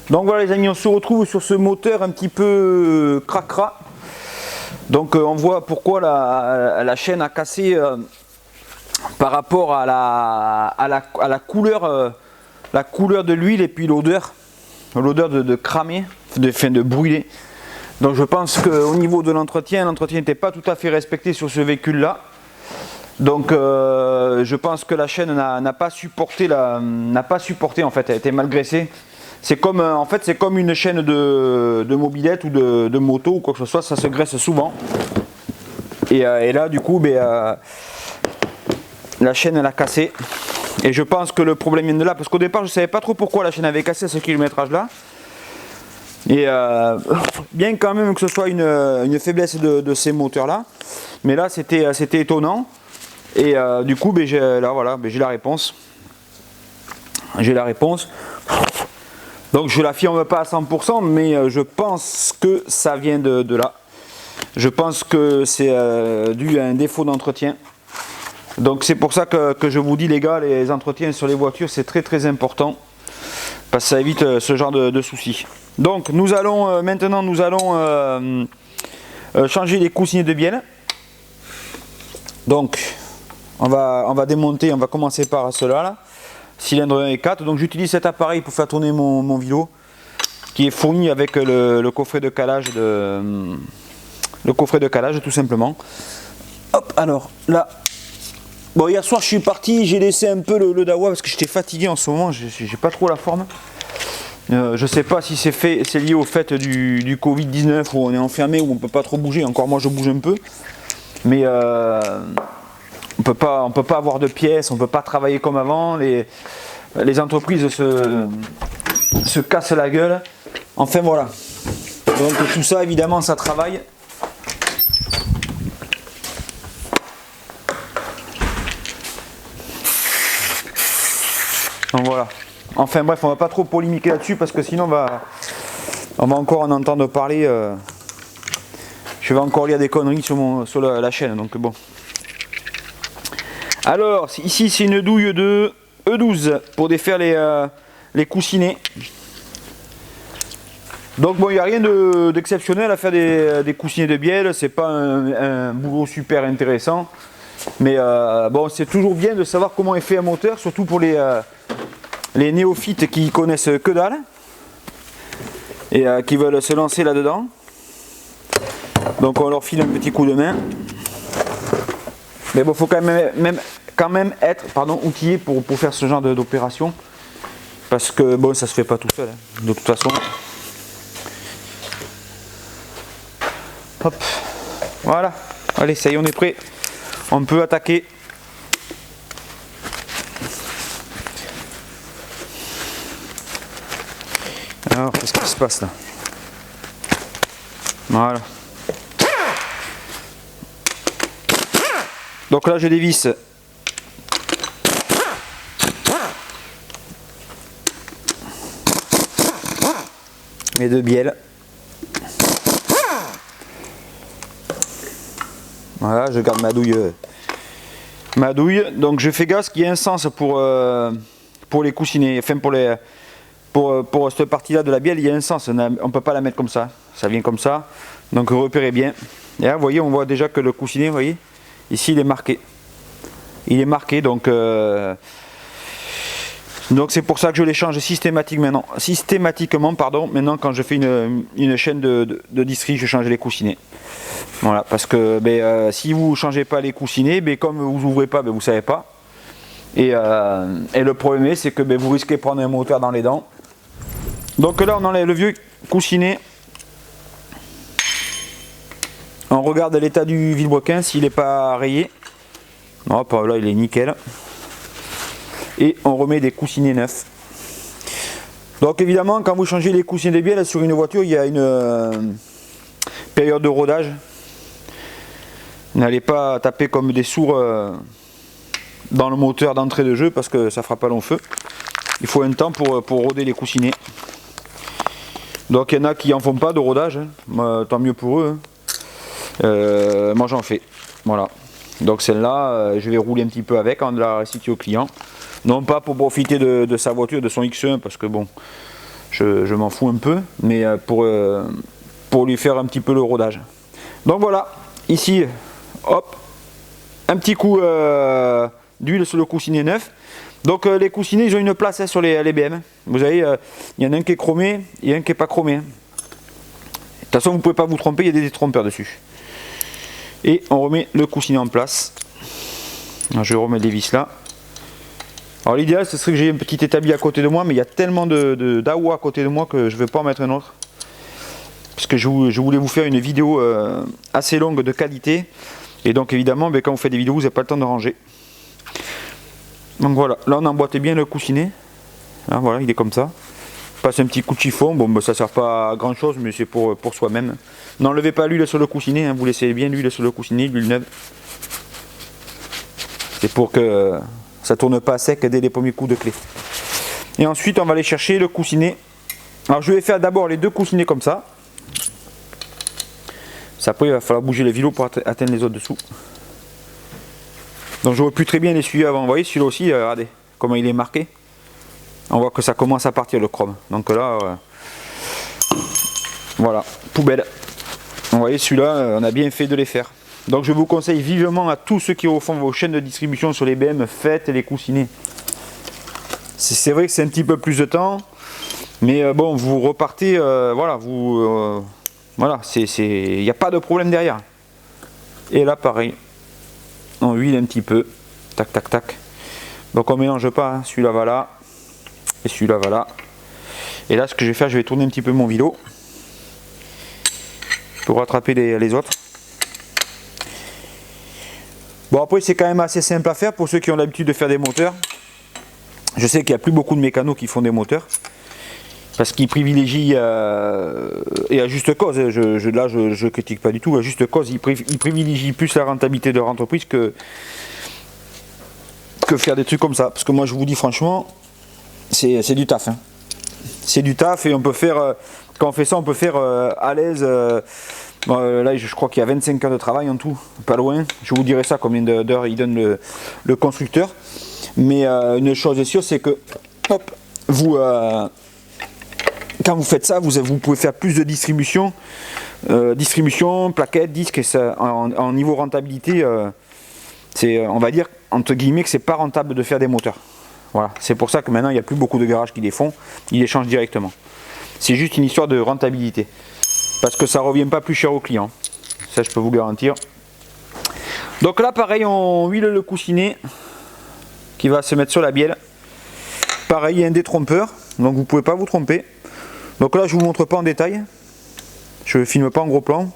Donc voilà les amis, on se retrouve sur ce moteur un petit peu cracra. Donc on voit pourquoi la chaîne a cassé par rapport à la couleur de l'huile et puis l'odeur de cramer, de brûler. Donc je pense qu'au niveau de l'entretien n'était pas tout à fait respecté sur ce véhicule là. Donc je pense que la chaîne n'a pas supporté en fait, elle a été mal graissée. C'est comme en fait c'est comme une chaîne de mobilette ou de moto ou quoi que ce soit, ça se graisse souvent. Et là du coup la chaîne elle a cassé. Et je pense que le problème vient de là, parce qu'au départ je ne savais pas trop pourquoi la chaîne avait cassé à ce kilométrage là. Et bien quand même que ce soit une faiblesse de ces moteurs là, mais là c'était étonnant. Et du coup là voilà, j'ai la réponse. Donc je l'affirme pas à 100%, mais je pense que ça vient de là. Je pense que c'est dû à un défaut d'entretien. Donc c'est pour ça que je vous dis les gars, les entretiens sur les voitures c'est très important. Parce que ça évite ce genre de soucis. Donc nous allons maintenant changer les coussinets de bielle. Donc on va démonter, on va commencer par cela là. Cylindre 1 et 4, donc j'utilise cet appareil pour faire tourner mon vélo qui est fourni avec le coffret de calage tout simplement. Hop, alors là, bon hier soir je suis parti, j'ai laissé un peu le dawa parce que j'étais fatigué en ce moment, j'ai pas trop la forme. Je sais pas si c'est lié au fait du Covid-19 où on est enfermé, où on peut pas trop bouger, encore moi je bouge un peu, mais on peut pas avoir de pièces, on peut pas travailler comme avant, les entreprises se cassent la gueule, enfin voilà. Donc tout ça évidemment ça travaille. Donc voilà. Enfin bref, on va pas trop polémiquer là-dessus parce que sinon on va encore en entendre parler. Je vais encore lire des conneries sur la chaîne, donc bon. Alors, ici c'est une douille de E12 pour défaire les coussinets. Donc bon, il n'y a rien d'exceptionnel à faire des coussinets de bielle, c'est pas un boulot super intéressant. Mais bon, c'est toujours bien de savoir comment est fait un moteur, surtout pour les néophytes qui connaissent que dalle et qui veulent se lancer là-dedans. Donc on leur file un petit coup de main. Mais bon, il faut quand même être outillé pour faire ce genre d'opération. Parce que bon, ça se fait pas tout seul, hein, de toute façon. Hop, voilà. Allez, ça y est, on est prêt. On peut attaquer. Alors, qu'est-ce qui se passe là? Voilà. Donc là, je dévisse mes deux bielles. Voilà, je garde ma douille. Donc je fais gaffe qu'il y ait un sens pour les coussinets, enfin pour cette partie-là de la bielle, il y a un sens. On ne peut pas la mettre comme ça. Ça vient comme ça. Donc repérez bien. Et là, vous voyez, on voit déjà que le coussinet, vous voyez. Ici, il est marqué. Il est marqué, donc c'est pour ça que je les change systématiquement. Maintenant, quand je fais une chaîne de distri, je change les coussinets. Voilà, parce que si vous ne changez pas les coussinets, comme vous ouvrez pas, vous ne savez pas. Et le problème, c'est que vous risquez de prendre un moteur dans les dents. Donc là, on enlève le vieux coussinet. On regarde l'état du vilebrequin, s'il n'est pas rayé. Hop, là il est nickel. Et on remet des coussinets neufs. Donc évidemment, quand vous changez les coussinets de bielle sur une voiture, il y a une période de rodage. N'allez pas taper comme des sourds dans le moteur d'entrée de jeu parce que ça fera pas long feu. Il faut un temps pour roder les coussinets. Donc il y en a qui en font pas de rodage, hein. Tant mieux pour eux, hein. Moi j'en fais, voilà. Donc celle-là, je vais rouler un petit peu avec en la restituer au client. Non pas pour profiter de sa voiture, de son X1, parce que bon, je m'en fous un peu, mais pour lui faire un petit peu le rodage. Donc voilà, ici, hop, un petit coup d'huile sur le coussinet neuf. Donc les coussinets, ils ont une place sur les BM. Vous savez, il y en a un qui est chromé et un qui n'est pas chromé. De toute façon, vous ne pouvez pas vous tromper, il y a des détrompeurs dessus. Et on remet le coussinet en place. Alors, je vais remettre les vis là. Alors l'idéal, ce serait que j'ai un petit établi à côté de moi, mais il y a tellement d'AOA à côté de moi que je ne vais pas en mettre un autre. Parce que je voulais vous faire une vidéo assez longue de qualité. Et donc évidemment, quand vous faites des vidéos, vous n'avez pas le temps de ranger. Donc voilà, là on emboîtait bien le coussinet. Là, voilà, il est comme ça. Passe un petit coup de chiffon, bon ça sert pas à grand chose, mais c'est pour soi-même. N'enlevez pas l'huile sur le coussinet, hein, vous laissez bien l'huile sur le coussinet, l'huile neuve. C'est pour que ça tourne pas à sec dès les premiers coups de clé. Et ensuite on va aller chercher le coussinet. Alors je vais faire d'abord les deux coussinets comme ça. Après il va falloir bouger les vilos pour atteindre les autres dessous. Donc j'aurais pu très bien l'essuyer avant. Vous voyez celui-là aussi, regardez comment il est marqué. On voit que ça commence à partir le chrome. Donc là, voilà, poubelle. Vous voyez celui-là, on a bien fait de les faire. Donc je vous conseille vivement à tous ceux qui refont vos chaînes de distribution sur les BM, faites les coussinets. C'est vrai que c'est un petit peu plus de temps, mais bon, vous repartez, voilà, voilà, il n'y a pas de problème derrière. Et là pareil, on huile un petit peu, tac tac tac. Donc on ne mélange pas, hein. Celui-là va là, et celui-là va là. Et là ce que je vais faire, je vais tourner un petit peu mon vilo pour rattraper les autres. Bon après c'est quand même assez simple à faire pour ceux qui ont l'habitude de faire des moteurs. Je sais qu'il n'y a plus beaucoup de mécanos qui font des moteurs. Parce qu'ils privilégient, et à juste cause, là je critique pas du tout, à juste cause, ils privilégient plus la rentabilité de leur entreprise que faire des trucs comme ça. Parce que moi je vous dis franchement, c'est du taf. Hein. C'est du taf et on peut faire, quand on fait ça, on peut faire à l'aise. Là je crois qu'il y a 25 heures de travail en tout, pas loin. Je vous dirai ça, combien d'heures il donne le constructeur. Mais une chose est sûre, c'est que, hop, quand vous faites ça, vous pouvez faire plus de distribution, plaquettes, disques, et ça, en niveau rentabilité, on va dire, entre guillemets, que c'est pas rentable de faire des moteurs. Voilà, c'est pour ça que maintenant, il n'y a plus beaucoup de garages qui les font, ils les changent directement. C'est juste une histoire de rentabilité, parce que ça revient pas plus cher aux clients, ça je peux vous garantir. Donc là, pareil, on huile le coussinet, qui va se mettre sur la bielle. Pareil, il y a un détrompeur, donc vous ne pouvez pas vous tromper. Donc là je ne vous montre pas en détail, je ne filme pas en gros plan.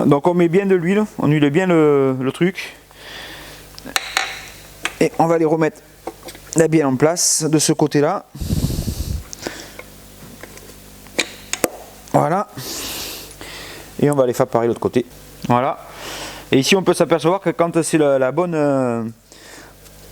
Donc on met bien de l'huile, on huile bien le truc. Et on va aller remettre la bielle en place de ce côté là. Voilà. Et on va aller faire pareil de l'autre côté. Voilà. Et ici on peut s'apercevoir que quand c'est la bonne...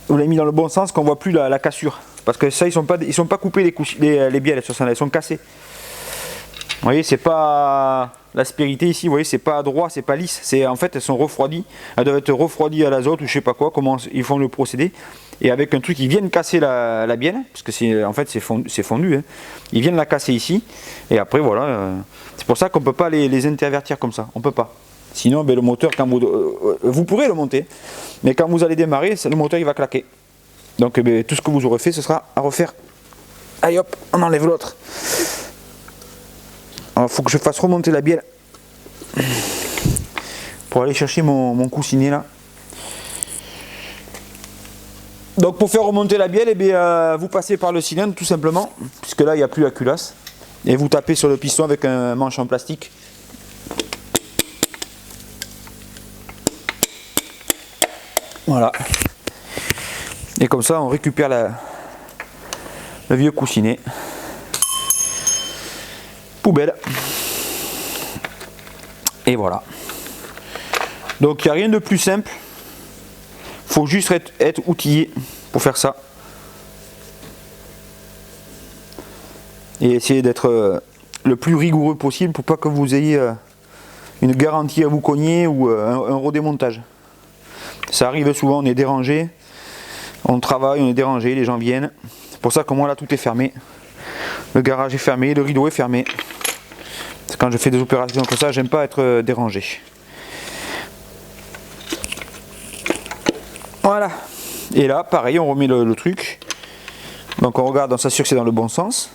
vous l'avez mis dans le bon sens, qu'on ne voit plus la cassure. Parce que ça, ils sont pas coupés les bielles sur ça, elles sont cassées. Vous voyez, c'est pas l'aspérité ici, vous voyez, c'est pas droit, c'est pas lisse. En fait, elles sont refroidies. Elles doivent être refroidies à l'azote ou je sais pas quoi, comment ils font le procédé. Et avec un truc, ils viennent casser la bielle, parce que en fait c'est fondu. Hein. Ils viennent la casser ici. Et après, voilà. C'est pour ça qu'on peut pas les intervertir comme ça. On peut pas. Sinon, le moteur, quand vous pourrez le monter, mais quand vous allez démarrer, le moteur il va claquer. Donc tout ce que vous aurez fait, ce sera à refaire. Allez hop, on enlève l'autre. Il faut que je fasse remonter la bielle pour aller chercher mon coussinet là. Donc pour faire remonter la bielle, vous passez par le cylindre tout simplement, puisque là il n'y a plus la culasse. Et vous tapez sur le piston avec un manche en plastique. Voilà. Et comme ça on récupère le vieux coussinet. Poubelle. Et voilà. Donc il n'y a rien de plus simple. Il faut juste être outillé pour faire ça. Et essayer d'être le plus rigoureux possible pour pas que vous ayez une garantie à vous cogner ou un redémontage. Ça arrive souvent, on est dérangé. On travaille, on est dérangé, les gens viennent. C'est pour ça que moi là tout est fermé. Le garage est fermé, le rideau est fermé. Quand je fais des opérations comme ça, j'aime pas être dérangé. Voilà. Et là, pareil, on remet le truc. Donc on regarde, on s'assure que c'est dans le bon sens.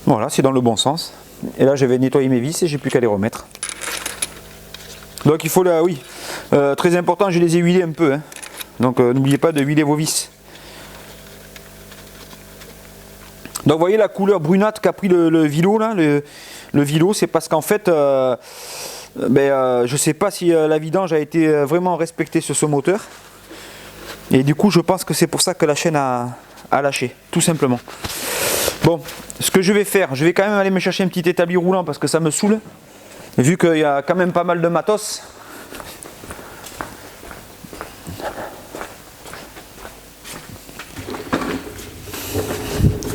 Voilà, c'est dans le bon sens. Et là, je vais nettoyer mes vis et j'ai plus qu'à les remettre. Donc il faut là, oui. Très important, je les ai huilés un peu. Hein. Donc n'oubliez pas de huiler vos vis. Donc vous voyez la couleur brunâtre qu'a pris le Vilo là, le Vilo, c'est parce qu'en fait, je sais pas si la vidange a été vraiment respectée sur ce moteur. Et du coup, je pense que c'est pour ça que la chaîne a lâché, tout simplement. Bon, ce que je vais faire, je vais quand même aller me chercher un petit établi roulant parce que ça me saoule. Vu qu'il y a quand même pas mal de matos.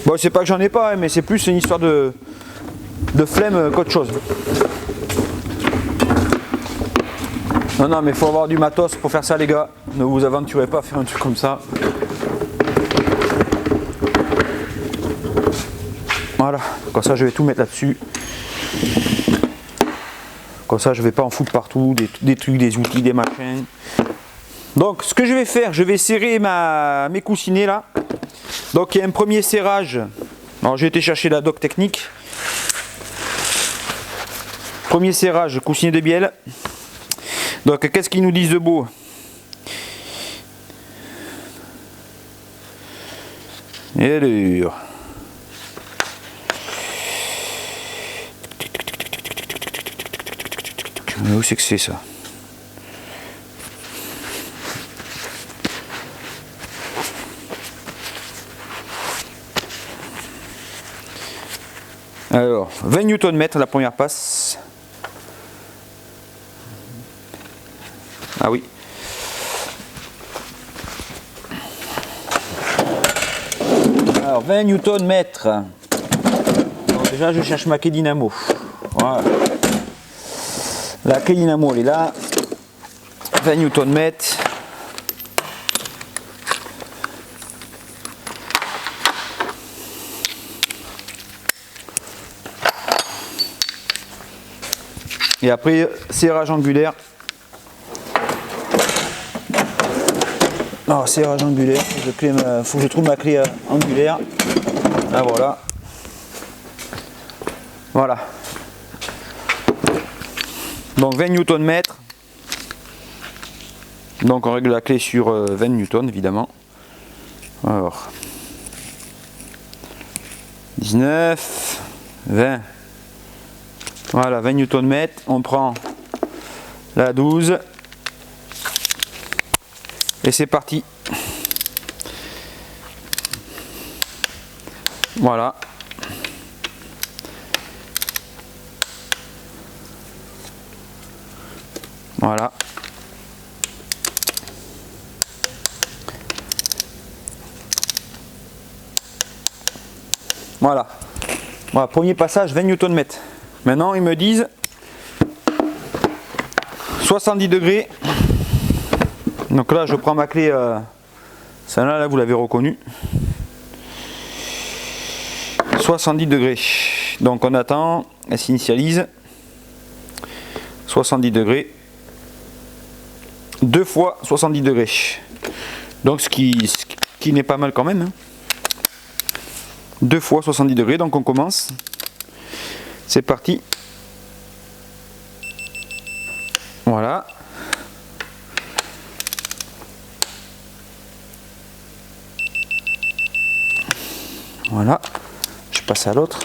Bon, c'est pas que j'en ai pas, mais c'est plus une histoire de flemme qu'autre chose. Non, mais il faut avoir du matos pour faire ça, les gars. Ne vous aventurez pas à faire un truc comme ça. Voilà, comme ça je vais tout mettre là-dessus. Comme ça je vais pas en foutre partout, des trucs, des outils, des machins. Donc ce que je vais faire, je vais serrer mes coussinets là. Donc il y a un premier serrage. Alors j'ai été chercher la doc technique. Premier serrage, coussinet de bielle. Donc qu'est-ce qu'ils nous disent de beau? Et dur. Mais où c'est que c'est ça? Alors, 20 Nm la première passe. Ah oui. Alors, 20 Nm. Donc, déjà, je cherche ma clé dynamo. Voilà. La clé dynamo, elle est là. 20 Nm. Et après, serrage angulaire. Alors, serrage angulaire, faut que je trouve ma clé angulaire. Ah voilà. Voilà. Donc 20 Nm. Donc on règle la clé sur 20 Newton évidemment. Alors 19, 20. Voilà, 20 Nm. On prend la 12. Et c'est parti. Voilà. Voilà. Voilà. Voilà, premier passage 20 Nm. Maintenant ils me disent 70 degrés. Donc là je prends ma clé, celle-là là, vous l'avez reconnue. 70 degrés. Donc on attend, elle s'initialise. 70 degrés. 2 fois 70 degrés. Donc ce qui n'est pas mal quand même. Hein. 2 fois 70 degrés. Donc on commence. C'est parti. Voilà. Voilà. Je passe à l'autre.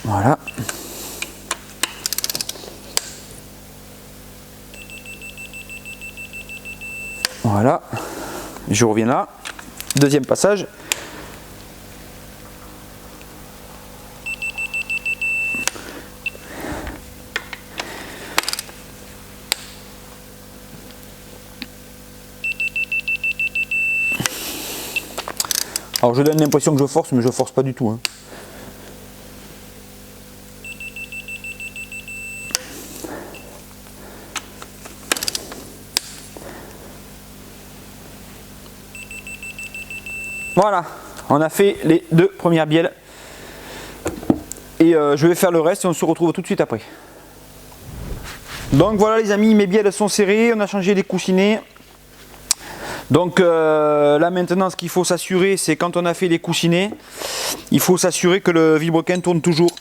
Voilà. Voilà. Je reviens là. Deuxième passage. Alors je donne l'impression que je force, mais je force pas du tout. Hein. Voilà, on a fait les 2 premières bielles. Et je vais faire le reste et on se retrouve tout de suite après. Donc voilà les amis, mes bielles sont serrées, on a changé les coussinets. Donc là maintenant ce qu'il faut s'assurer, c'est quand on a fait les coussinets, il faut s'assurer que le vilebrequin tourne toujours.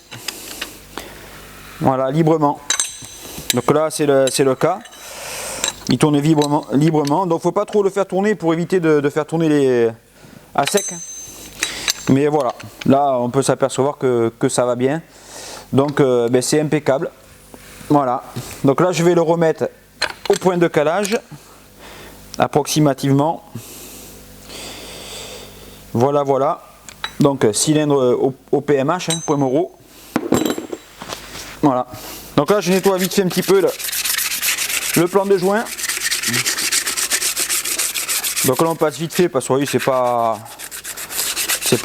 Voilà, librement. Donc là c'est le cas. Il tourne librement. Donc il ne faut pas trop le faire tourner pour éviter de faire tourner les à sec. Mais voilà, là on peut s'apercevoir que ça va bien. Donc ben, c'est impeccable. Voilà. Donc là je vais le remettre au point de calage. Approximativement. Voilà, voilà. Donc cylindre au PMH, hein, point Moreau. Voilà. Donc là je nettoie vite fait un petit peu le plan de joint. Donc là on passe vite fait parce que oui, c'est pas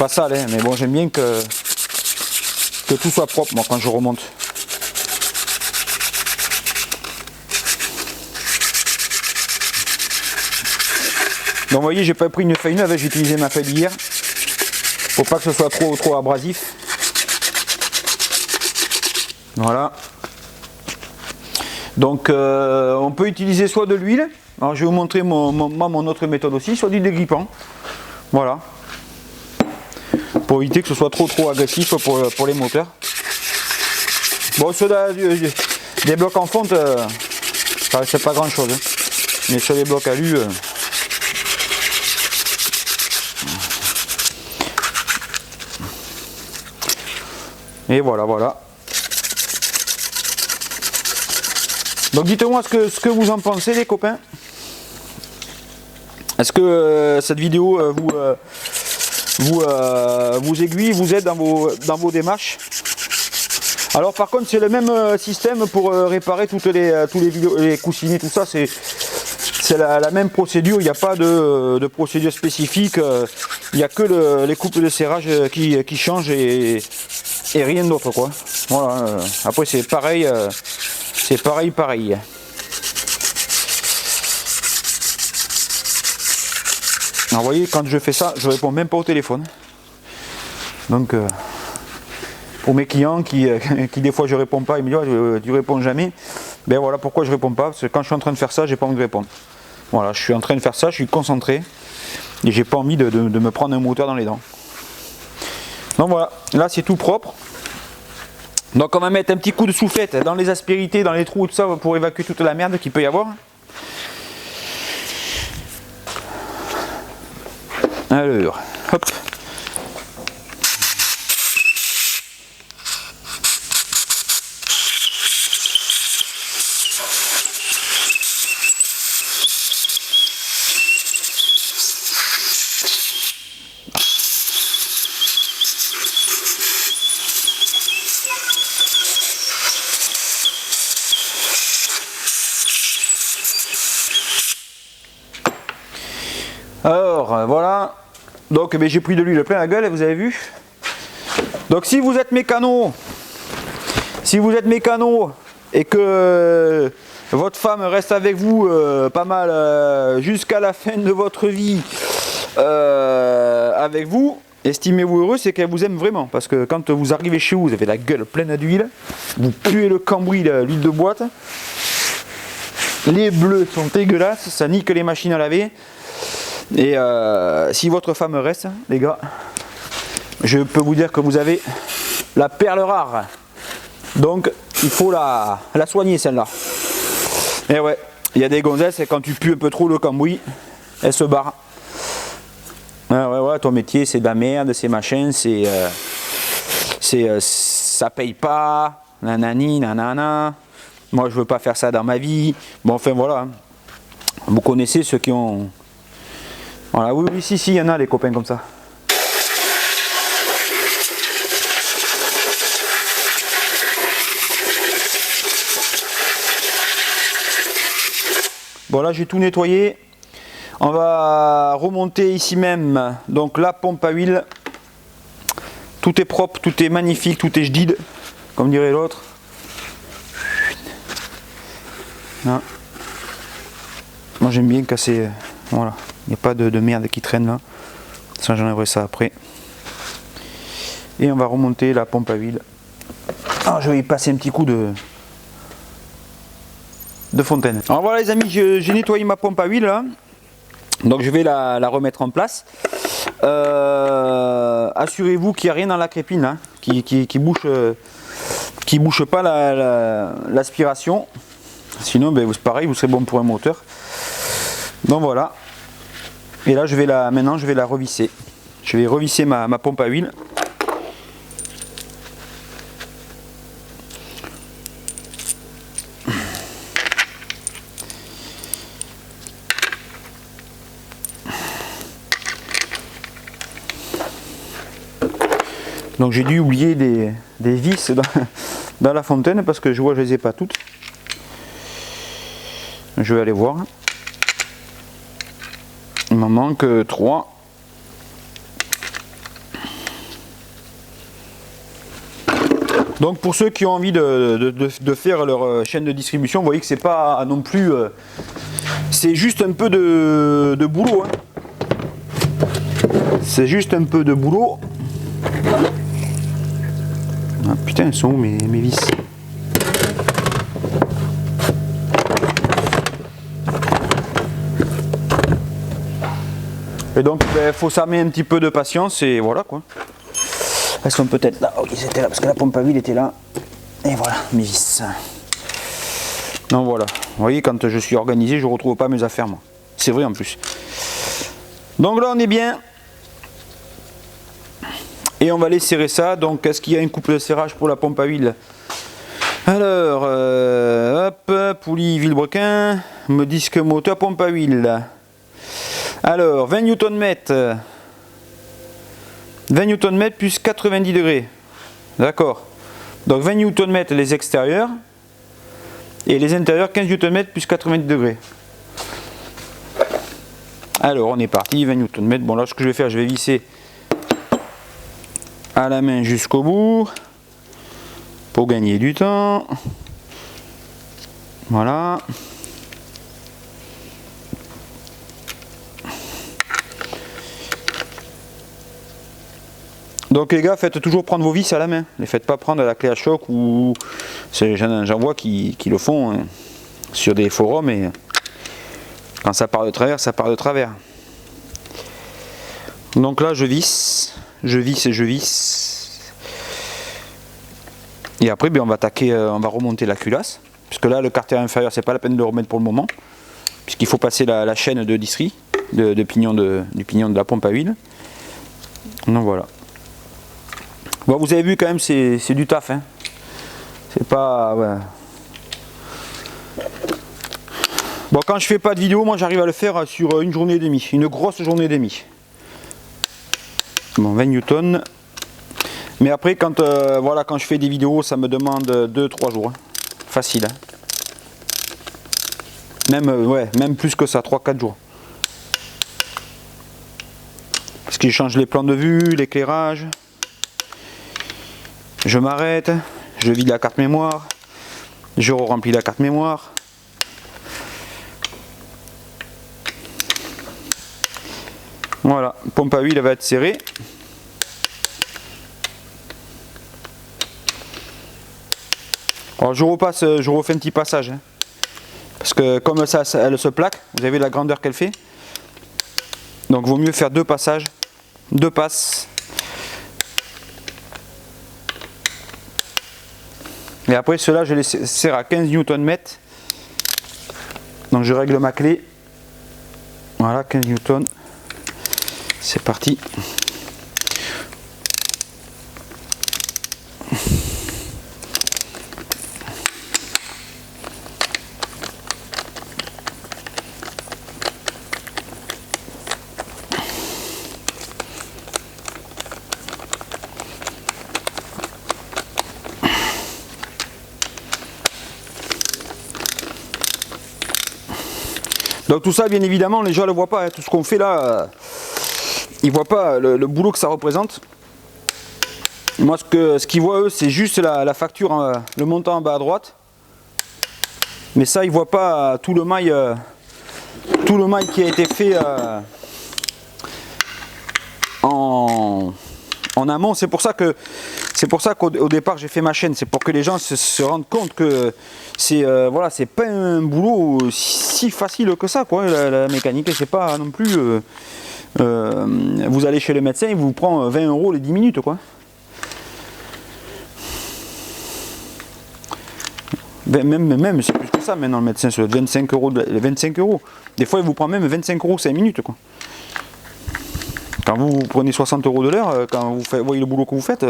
sale, hein, mais bon j'aime bien que tout soit propre moi quand je remonte. Donc vous voyez, j'ai pas pris une feuille neuve, j'ai utilisé ma feuille d'hier. Faut pas que ce soit trop abrasif. Voilà. Donc on peut utiliser soit de l'huile. Alors je vais vous montrer mon autre méthode aussi, soit du dégrippant. Voilà. Pour éviter que ce soit trop agressif pour les moteurs. Bon, sur des blocs en fonte, c'est pas grand chose. Hein. Mais sur les blocs alu. Et voilà, voilà. Donc dites-moi ce que vous en pensez les copains. Est-ce que cette vidéo vous aiguille, vous aide dans vos démarches? Alors par contre c'est le même système pour réparer tous les coussinets, tout ça, c'est la même procédure, il n'y a pas de procédure spécifique, il n'y a que les couples de serrage qui changent et rien d'autre quoi. Voilà, après c'est pareil, pareil. Alors vous voyez, quand je fais ça, je réponds même pas au téléphone. Donc pour mes clients qui des fois je réponds pas, ils me disent oh, tu réponds jamais. Ben voilà pourquoi je réponds pas, parce que quand je suis en train de faire ça, j'ai pas envie de répondre. Voilà, je suis en train de faire ça, je suis concentré et j'ai pas envie de me prendre un moteur dans les dents. Donc voilà, là c'est tout propre. Donc on va mettre un petit coup de soufflette dans les aspérités, dans les trous, tout ça pour évacuer toute la merde qu'il peut y avoir. Alors, hop. Alors voilà, donc j'ai pris de l'huile plein la gueule, vous avez vu. Donc si vous êtes mécano et que votre femme reste avec vous pas mal jusqu'à la fin de votre vie avec vous, estimez-vous heureux, c'est qu'elle vous aime vraiment. Parce que quand vous arrivez chez vous, vous avez la gueule pleine d'huile, vous puez le cambouis, l'huile de boîte, les bleus sont dégueulasses, ça nique les machines à laver. Et si votre femme reste, les gars, je peux vous dire que vous avez la perle rare. Donc il faut la soigner celle-là. Et ouais, il y a des gonzesses et quand tu pues un peu trop le cambouis, elles se barrent. Ouais, ton métier c'est de la merde, c'est machin, ça paye pas, nanani, nanana. Moi je veux pas faire ça dans ma vie. Bon enfin voilà, vous connaissez ceux qui ont... Voilà, oui, si, il y en a des copains comme ça. Bon là j'ai tout nettoyé. On va remonter ici même, donc la pompe à huile. Tout est propre, tout est magnifique, tout est jdid, comme dirait l'autre. Moi j'aime bien casser, voilà. Il n'y a pas de merde qui traîne là. Ça, j'enlèverai ça après. Et on va remonter la pompe à huile. Alors, je vais y passer un petit coup de fontaine. Alors voilà les amis, j'ai nettoyé ma pompe à huile là. Donc je vais la remettre en place. Assurez-vous qu'il n'y a rien dans la crépine hein, qui bouche pas l'aspiration. Sinon ben, c'est pareil, vous serez bon pour un moteur. Donc voilà. Et là maintenant je vais la revisser. Je vais revisser ma pompe à huile. Donc j'ai dû oublier des vis dans la fontaine parce que je vois que je les ai pas toutes. Je vais aller voir. Il m'en manque 3. Donc pour ceux qui ont envie de faire leur chaîne de distribution, vous voyez que c'est pas non plus... c'est juste un peu de boulot. Hein. C'est juste un peu de boulot. Ah, putain, elles sont où mes vis? Et donc, il faut s'armer un petit peu de patience et voilà quoi. Elles sont peut-être là. Ok, c'était là parce que la pompe à huile était là. Et voilà, mes vis. Donc voilà. Vous voyez, quand je suis organisé, je ne retrouve pas mes affaires moi. C'est vrai en plus. Donc là, on est bien. Et on va aller serrer ça. Donc est-ce qu'il y a une coupe de serrage pour la pompe à huile? Alors, hop, poulie vilebrequin, disque moteur pompe à huile. Alors, 20 Nm. 20 Nm plus 90 degrés. D'accord. Donc 20 Nm les extérieurs. Et les intérieurs 15 Nm plus 90 degrés. Alors, on est parti, 20 Nm. Bon là, ce que je vais faire, je vais visser à la main jusqu'au bout pour gagner du temps. Voilà. Donc les gars, faites toujours prendre vos vis à la main. Ne les faites pas prendre à la clé à choc ou j'en vois qui le font hein, sur des forums et quand ça part de travers, ça part de travers. Donc là, je visse et je visse. Et après, ben, on va attaquer, on va remonter la culasse. Puisque là, le carter inférieur, c'est pas la peine de le remettre pour le moment. Puisqu'il faut passer la chaîne de distri, du pignon de la pompe à huile. Donc voilà. Bon, vous avez vu quand même, c'est du taf. Hein. C'est pas... Ouais. Bon, quand je fais pas de vidéo, moi j'arrive à le faire sur une journée et demie. Une grosse journée et demie. Bon, 20 newtons. Mais après, quand, voilà, quand je fais des vidéos, ça me demande 2-3 jours. Hein. Facile. Hein. Même, ouais, même plus que ça, 3-4 jours. Parce que je change les plans de vue, l'éclairage. Je m'arrête, je vide la carte mémoire. Je remplis la carte mémoire. Voilà, pompe à huile elle va être serrée. Alors je refais un petit passage. Hein. Parce que comme ça, elle se plaque, vous avez la grandeur qu'elle fait. Donc il vaut mieux faire 2 passages, 2 passes. Et après cela je les serre à 15 Nm. Donc je règle ma clé. Voilà, 15 Nm. C'est parti. Donc tout ça, bien évidemment, les gens ne le voient pas. Hein. Tout ce qu'on fait là, ils ne voient pas le boulot que ça représente. Moi, ce qu'ils voient, eux, c'est juste la facture, le montant en bas à droite. Mais ça, ils ne voient pas tout le mail qui a été fait en amont. C'est pour ça qu'au départ j'ai fait ma chaîne, c'est pour que les gens se rendent compte que c'est voilà, c'est pas un boulot si facile que ça, quoi. La mécanique, c'est pas non plus vous allez chez le médecin, il vous prend 20 € les 10 minutes, quoi. Même c'est plus que ça maintenant, le médecin, sur 25 €, 25 €. Des fois il vous prend même 25 € 5 minutes, quoi. Quand vous prenez 60 € de l'heure, quand vous voyez le boulot que vous faites,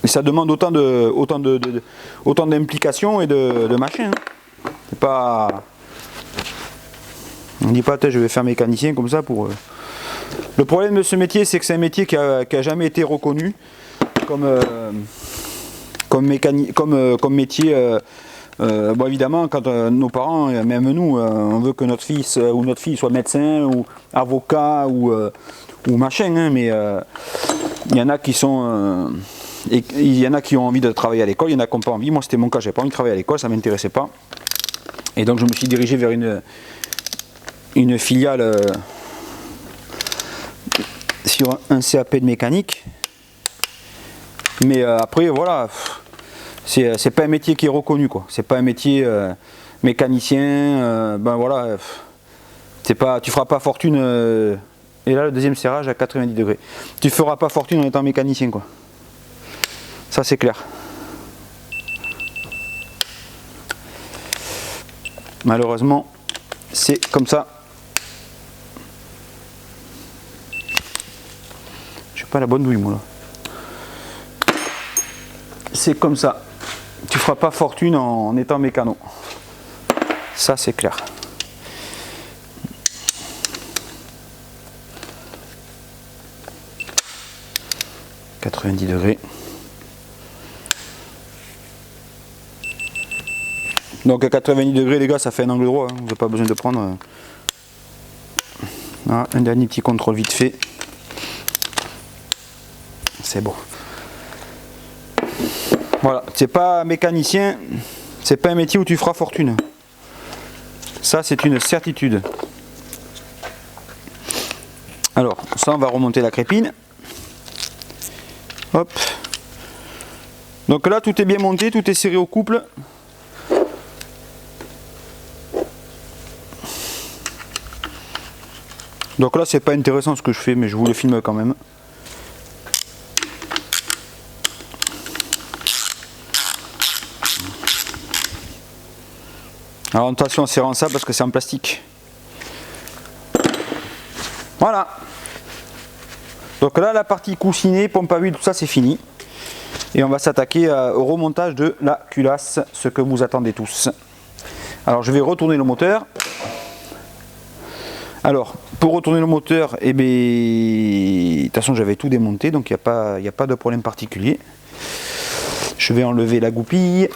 et ça demande autant d'implication et de machin. Hein. C'est pas, on ne dit pas je vais faire mécanicien comme ça pour. Le problème de ce métier, c'est que c'est un métier qui a jamais été reconnu comme métier. Bon, évidemment, quand nos parents, même nous, on veut que notre fils ou notre fille soit médecin ou avocat ou machin, hein, mais il y en a qui sont il y en a qui ont envie de travailler à l'école, il y en a qui n'ont pas envie. Moi, c'était mon cas, j'avais pas envie de travailler à l'école, ça m'intéressait pas, et donc je me suis dirigé vers une filiale sur un CAP de mécanique, mais après voilà. C'est pas un métier qui est reconnu, quoi. C'est pas un métier mécanicien, ben voilà, c'est pas, tu feras pas fortune. Et là le deuxième serrage à 90 degrés. Tu feras pas fortune en étant mécanicien, quoi. Ça c'est clair. Malheureusement, c'est comme ça. J'ai pas la bonne douille, moi là. C'est comme ça. Tu feras pas fortune en étant mécano. Ça c'est clair. « 90 degrés. » Donc à 90 degrés, les gars, ça fait un angle droit. Hein. Vous n'avez pas besoin de prendre. Voilà, un dernier petit contrôle vite fait. C'est bon. Voilà, c'est pas mécanicien, c'est pas un métier où tu feras fortune. Ça, c'est une certitude. Alors, ça, on va remonter la crépine. Hop. Donc là, tout est bien monté, tout est serré au couple. Donc là, c'est pas intéressant ce que je fais, mais je vous le filme quand même. Alors attention en serrant ça parce que c'est en plastique. Voilà. Donc là, la partie coussinée, pompe à huile, tout ça, c'est fini. Et on va s'attaquer au remontage de la culasse, ce que vous attendez tous. Alors je vais retourner le moteur. Alors pour retourner le moteur, eh bien, de toute façon j'avais tout démonté, donc il n'y a pas de problème particulier. Je vais enlever la goupille.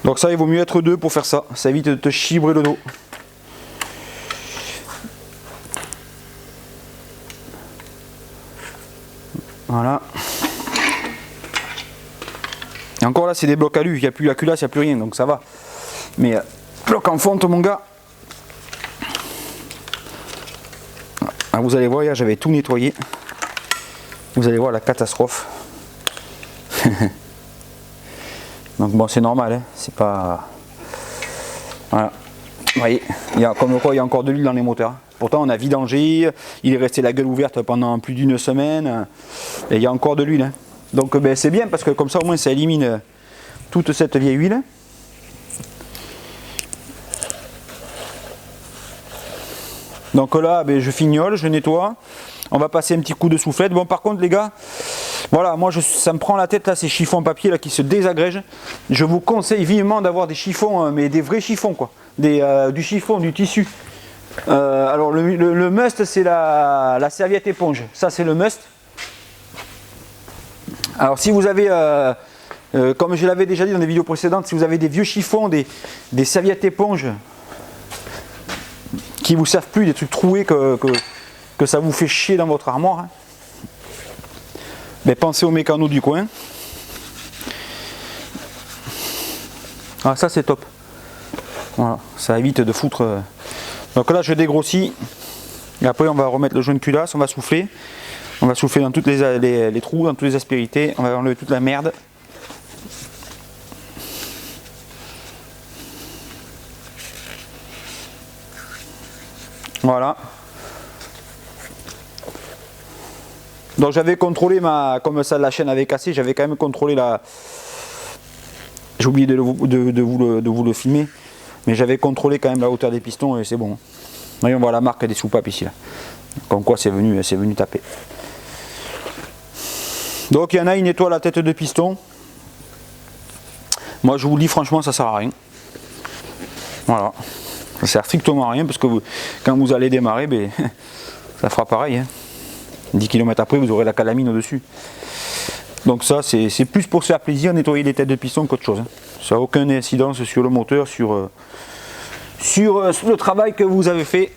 Donc ça, il vaut mieux être deux pour faire ça. Ça évite de te chibrer le dos. Voilà. Et encore là, c'est des blocs alu. Il n'y a plus la culasse, il n'y a plus rien, donc ça va. Mais bloc en fonte, mon gars. Ah, vous allez voir, j'avais tout nettoyé. Vous allez voir la catastrophe. Donc bon, c'est normal, hein. C'est pas. Voilà. Vous voyez, comme quoi il y a encore de l'huile dans les moteurs. Pourtant on a vidangé, il est resté la gueule ouverte pendant plus d'une semaine. Et il y a encore de l'huile. Hein. Donc ben, c'est bien parce que comme ça au moins ça élimine toute cette vieille huile. Donc là, ben, je fignole, je nettoie. On va passer un petit coup de soufflette. Bon, par contre les gars, voilà, moi ça me prend la tête là, ces chiffons papier là qui se désagrègent. Je vous conseille vivement d'avoir des chiffons, mais des vrais chiffons quoi, du chiffon, du tissu. Alors le must, c'est la serviette éponge. Ça c'est le must. Alors si vous avez, comme je l'avais déjà dit dans des vidéos précédentes, si vous avez des vieux chiffons, des serviettes éponges qui vous servent plus, des trucs troués que ça vous fait chier dans votre armoire, hein, ben pensez aux mécanos du coin. Ah, ça c'est top. Voilà, ça évite de foutre. Donc là je dégrossis. Et après on va remettre le joint de culasse, on va souffler. On va souffler dans tous les trous, dans toutes les aspérités, on va enlever toute la merde. Voilà. Donc j'avais contrôlé comme ça la chaîne avait cassé, j'avais quand même contrôlé la. J'ai oublié de vous le filmer, mais j'avais contrôlé quand même la hauteur des pistons et c'est bon. Voyez, on voit la marque des soupapes ici là. Comme quoi c'est venu taper. Donc il y en a, il nettoie la tête de piston. Moi je vous le dis franchement, ça sert à rien. Voilà. Ça sert strictement à rien parce que quand vous allez démarrer, ben, ça fera pareil. Hein. 10 km après, vous aurez la calamine au-dessus. Donc ça, c'est plus pour se faire plaisir, nettoyer les têtes de piston qu'autre chose. Hein. Ça n'a aucune incidence sur le moteur, sur le travail que vous avez fait.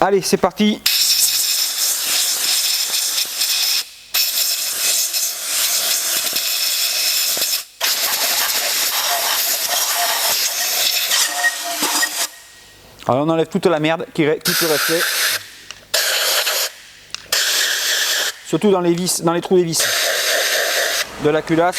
Allez, c'est parti. Alors on enlève toute la merde qui peut rester. Surtout dans les vis, dans les trous des vis de la culasse.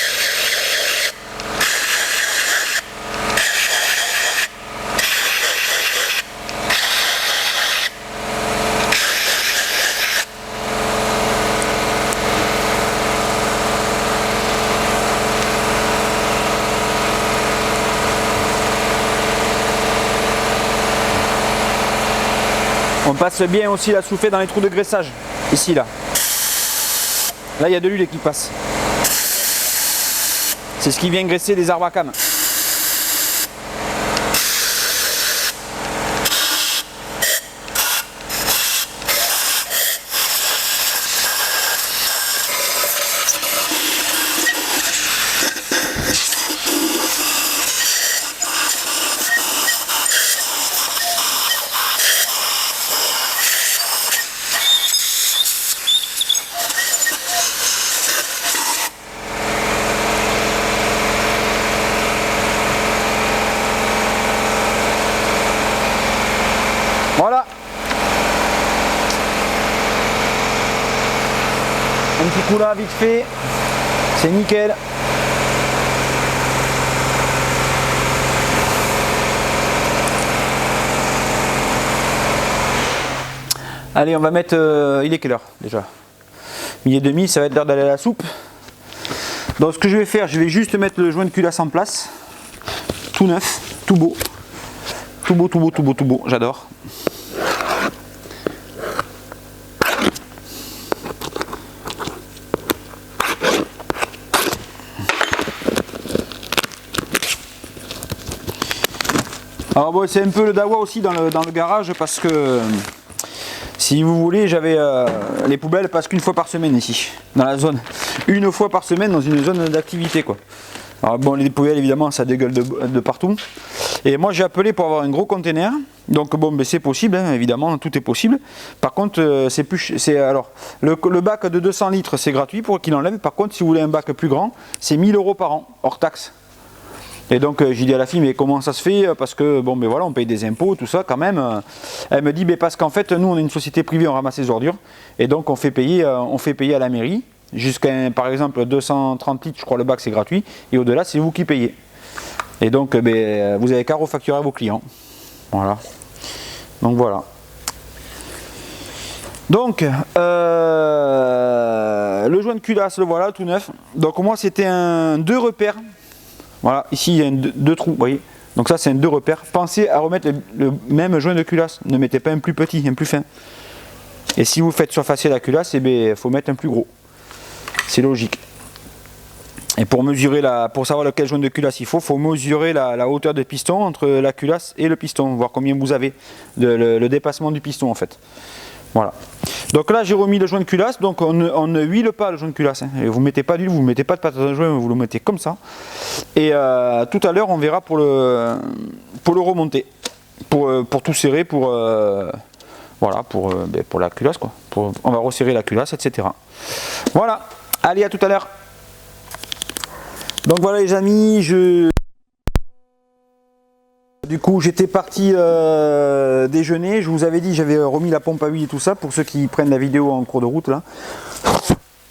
On passe bien aussi la souffler dans les trous de graissage, ici là. Là il y a de l'huile qui passe. C'est ce qui vient graisser les arbres à cames. Voilà. Un petit coup là, vite fait. C'est nickel. Allez, on va mettre... il est quelle heure déjà? 12h30, ça va être l'heure d'aller à la soupe. Donc ce que je vais faire, je vais juste mettre le joint de culasse en place. Tout neuf, tout beau. Tout beau, tout beau, tout beau, tout beau. J'adore. Alors bon, c'est un peu le dawa aussi dans le garage parce que si vous voulez, j'avais les poubelles passent qu'une fois par semaine ici, dans la zone. Une fois par semaine dans une zone d'activité quoi. Alors bon, les poubelles évidemment ça dégueule de partout. Et moi j'ai appelé pour avoir un gros container. Donc bon, ben, c'est possible, hein, évidemment, tout est possible. Par contre, alors le bac de 200 litres c'est gratuit pour qu'il enlève. Par contre, si vous voulez un bac plus grand, c'est 1000 € par an, hors taxe. Et donc j'ai dit à la fille, mais comment ça se fait? Parce que bon ben voilà, on paye des impôts, tout ça quand même. Elle me dit, ben, parce qu'en fait nous on est une société privée, on ramasse les ordures. Et donc on fait payer à la mairie. Jusqu'à par exemple 230 litres, je crois le bac c'est gratuit. Et au-delà c'est vous qui payez. Et donc ben, vous avez qu'à refacturer à vos clients. Voilà. Donc voilà. Donc le joint de culasse, le voilà, tout neuf. Donc moi c'était un 2 repères. Voilà, ici il y a deux trous, vous voyez. Donc ça c'est un 2 repères. Pensez à remettre le même joint de culasse. Ne mettez pas un plus petit, un plus fin. Et si vous faites surfacer la culasse, eh bien, faut mettre un plus gros. C'est logique. Et pour mesurer pour savoir lequel joint de culasse il faut mesurer la hauteur de piston entre la culasse et le piston, voir combien vous avez, le dépassement du piston en fait. Voilà. Donc là j'ai remis le joint de culasse, donc on ne huile pas le joint de culasse. Hein. Et vous ne mettez pas d'huile, vous ne mettez pas de pâte à joint, vous le mettez comme ça. Et tout à l'heure on verra pour le remonter, pour tout serrer, voilà, pour la culasse quoi. On va resserrer la culasse, etc. Voilà. Allez, à tout à l'heure. Donc voilà les amis, Du coup j'étais parti déjeuner, je vous avais dit j'avais remis la pompe à huile et tout ça pour ceux qui prennent la vidéo en cours de route là.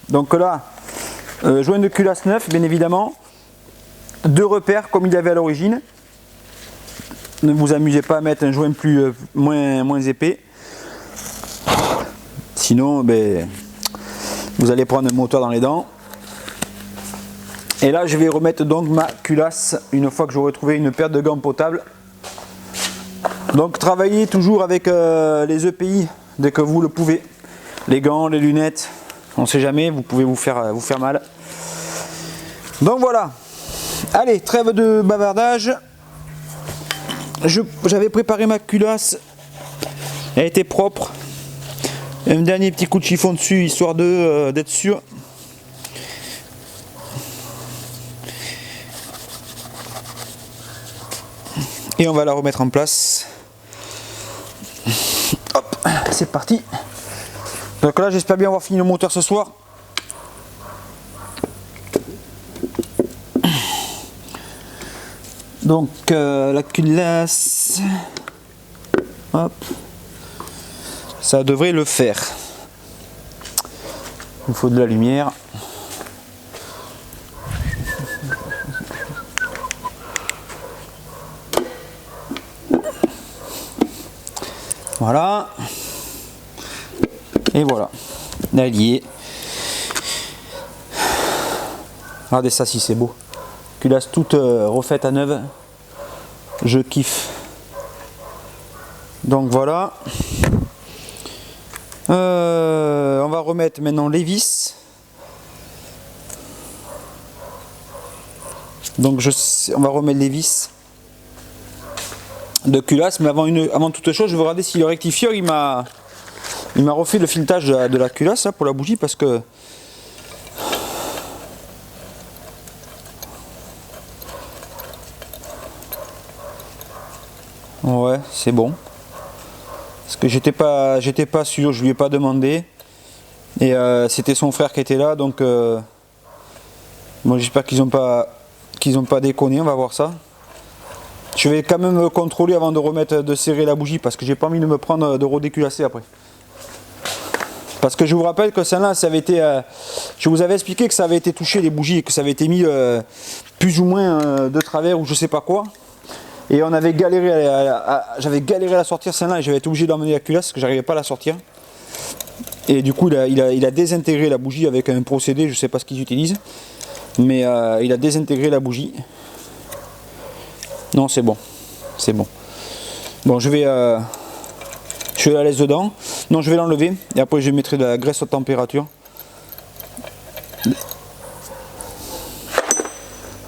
Donc là, joint de culasse neuf bien évidemment, 2 repères comme il y avait à l'origine. Ne vous amusez pas à mettre un joint moins épais, sinon ben, vous allez prendre un moteur dans les dents. Et là je vais remettre donc ma culasse une fois que j'aurai trouvé une paire de gants potables. Donc travaillez toujours avec les EPI dès que vous le pouvez. Les gants, les lunettes, on ne sait jamais, vous pouvez vous faire mal. Donc voilà. Allez, trêve de bavardage. J'avais préparé ma culasse. Elle était propre. Un dernier petit coup de chiffon dessus, histoire d'être sûr. Et on va la remettre en place. Hop, c'est parti. Donc là, j'espère bien avoir fini le moteur ce soir. Donc la culasse, hop, ça devrait le faire. Il faut de la lumière. Voilà. Et voilà. L'allié. Regardez ça si c'est beau. Culasse toute refaite à neuve. Je kiffe. Donc voilà. On va remettre maintenant les vis. Donc on va remettre les vis de culasse, mais avant toute chose, je vais regarder si le rectifieur il m'a refait le filetage de la culasse là, pour la bougie, parce que ouais, c'est bon. Parce que j'étais pas sûr, je lui ai pas demandé. Et c'était son frère qui était là, donc bon, j'espère qu'ils ont pas déconné, on va voir ça. Je vais quand même contrôler avant de serrer la bougie, parce que j'ai pas envie de me prendre de redéculasser après. Parce que je vous rappelle que celle-là, ça avait été, je vous avais expliqué que ça avait été touché les bougies et que ça avait été mis plus ou moins de travers ou je sais pas quoi. Et on avait galéré, j'avais galéré à la sortir celle-là et j'avais été obligé d'emmener la culasse parce que j'arrivais pas à la sortir. Et du coup, il a désintégré la bougie avec un procédé, je sais pas ce qu'ils utilisent, mais il a désintégré la bougie. Non, c'est bon, c'est bon. Bon, je vais la laisse dedans. Non, je vais l'enlever et après je mettrai de la graisse haute température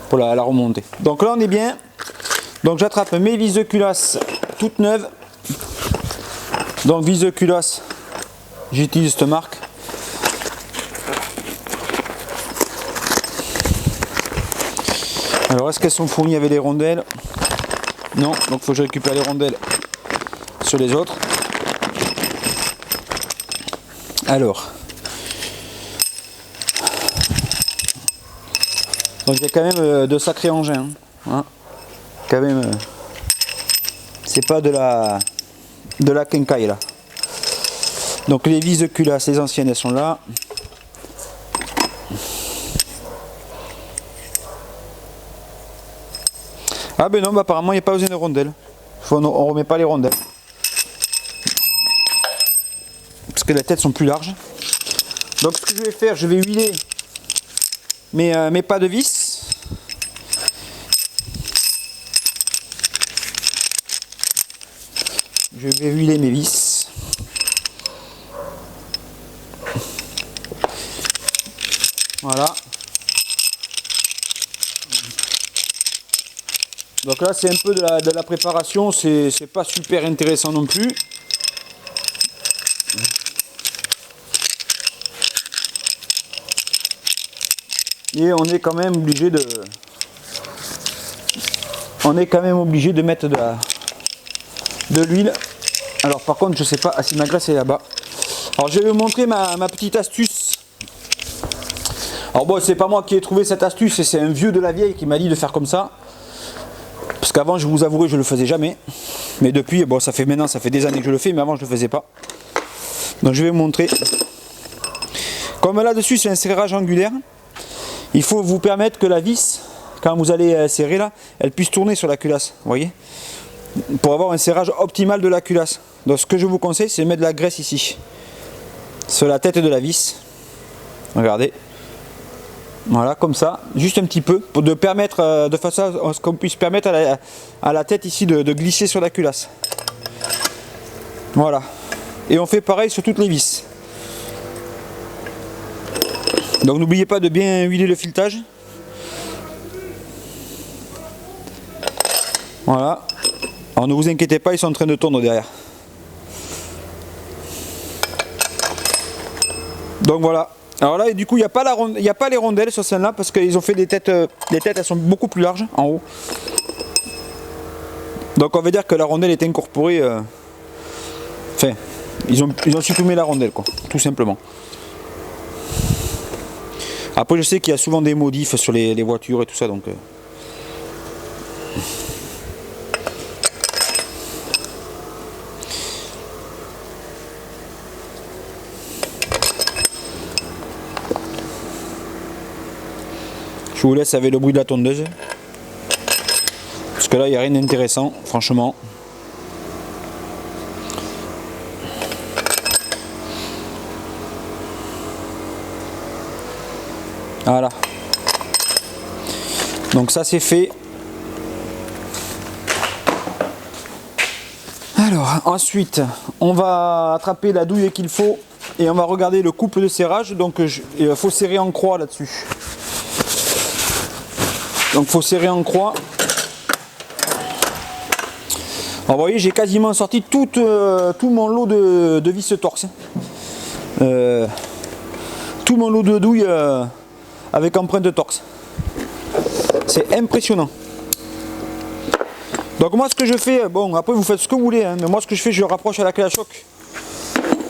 pour la remonter. Donc là, on est bien. Donc j'attrape mes vis de culasse toutes neuves. Donc vis de culasse, j'utilise cette marque. Alors est-ce qu'elles sont fournies avec les rondelles? Non, donc il faut que je récupère les rondelles sur les autres. Alors, donc il y a quand même de sacrés engins. Hein. Quand même, c'est pas de la quincaille là. Donc les vis de culasse, les anciennes, elles sont là. Ah ben non, bah apparemment il n'y a pas besoin de rondelles. On remet pas les rondelles. Parce que les têtes sont plus larges. Donc ce que je vais faire, je vais huiler mes pas de vis. Je vais huiler mes vis. Voilà. Donc là c'est un peu de la préparation, c'est pas super intéressant non plus. Et on est quand même obligé de mettre de l'huile. Alors par contre je sais pas si ma graisse est là-bas. Alors je vais vous montrer ma petite astuce. Alors bon, c'est pas moi qui ai trouvé cette astuce, c'est un vieux de la vieille qui m'a dit de faire comme ça. Parce Parce qu'avant, je vous avouerai, je le faisais jamais. Mais depuis, bon, ça fait des années que je le fais, mais avant, je le faisais pas. Donc, je vais vous montrer. Comme là-dessus, c'est un serrage angulaire, il faut vous permettre que la vis, quand vous allez serrer là, elle puisse tourner sur la culasse, vous voyez, pour avoir un serrage optimal de la culasse. Donc, ce que je vous conseille, c'est de mettre de la graisse ici, sur la tête de la vis. Regardez. Voilà, comme ça, juste un petit peu, pour de permettre, de façon à ce qu'on puisse permettre à la tête ici de glisser sur la culasse. Voilà. Et on fait pareil sur toutes les vis. Donc n'oubliez pas de bien huiler le filetage. Voilà. Alors ne vous inquiétez pas, ils sont en train de tourner derrière. Donc voilà. Alors là, du coup, il n'y a pas les rondelles sur celle-là parce qu'ils ont fait des têtes. Les têtes, elles sont beaucoup plus larges en haut. Donc on va dire que la rondelle est incorporée. Enfin, ils ont supprimé la rondelle, quoi, tout simplement. Après, je sais qu'il y a souvent des modifs sur les voitures et tout ça, donc. Je vous laisse avec le bruit de la tondeuse. Parce que là, il n'y a rien d'intéressant, franchement. Voilà. Donc ça, c'est fait. Alors, ensuite, on va attraper la douille qu'il faut et on va regarder le couple de serrage. Donc, il faut serrer en croix là-dessus. Donc, il faut serrer en croix. Alors, vous voyez, j'ai quasiment sorti tout mon lot de vis torx. Tout mon lot de douille avec empreinte de torx. C'est impressionnant. Donc moi ce que je fais, bon après vous faites ce que vous voulez, hein, mais moi ce que je fais, je le rapproche à la clé à choc.